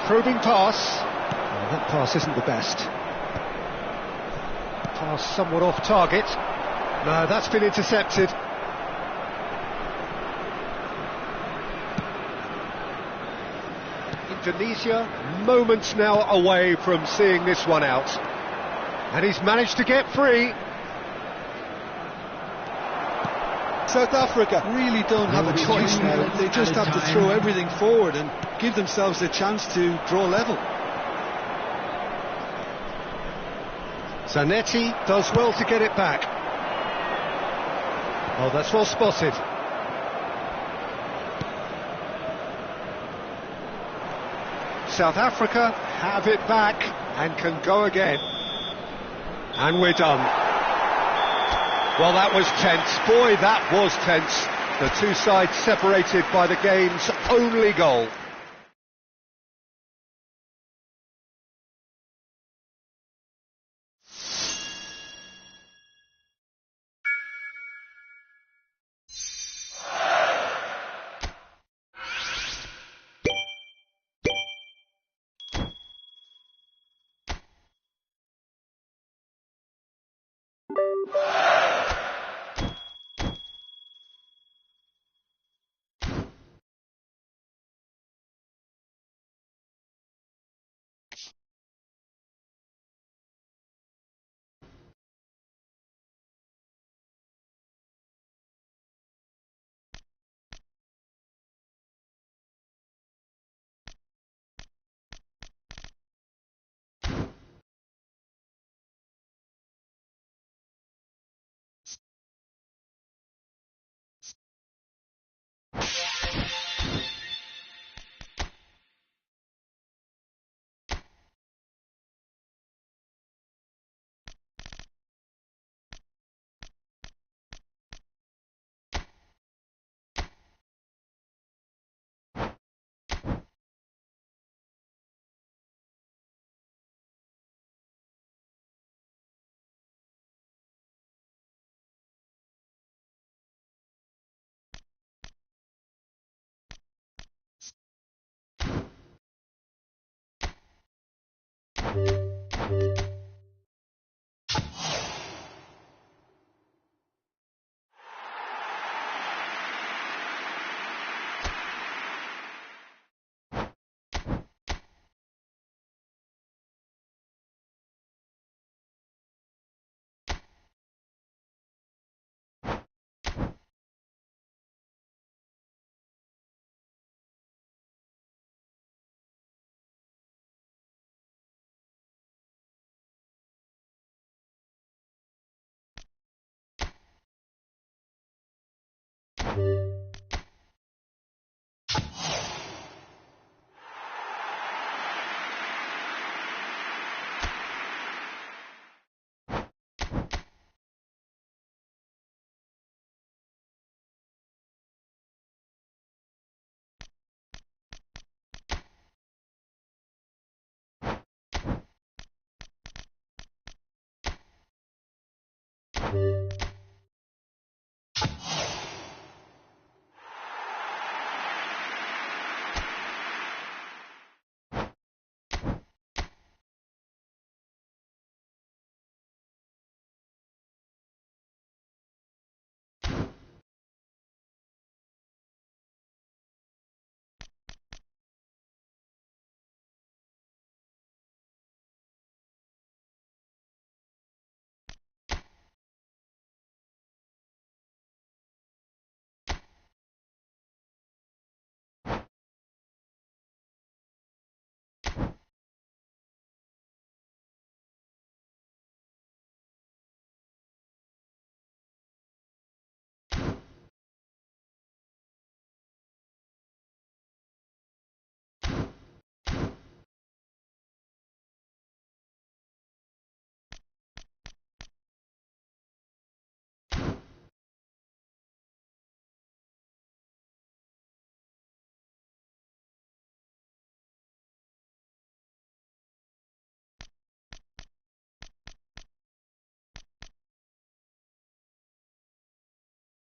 Probing pass. Oh, that pass isn't the best. Pass somewhat off target. No, that's been intercepted. Indonesia moments now away from seeing this one out, and he's managed to get free. South Africa really don't have a choice now. They just have to throw everything forward and give themselves a chance to draw level. Zanetti does well to get it back. Oh, that's well spotted. South Africa have it back and can go again. And we're done. Well, that was tense. Boy, that was tense. The two sides separated by the game's only goal.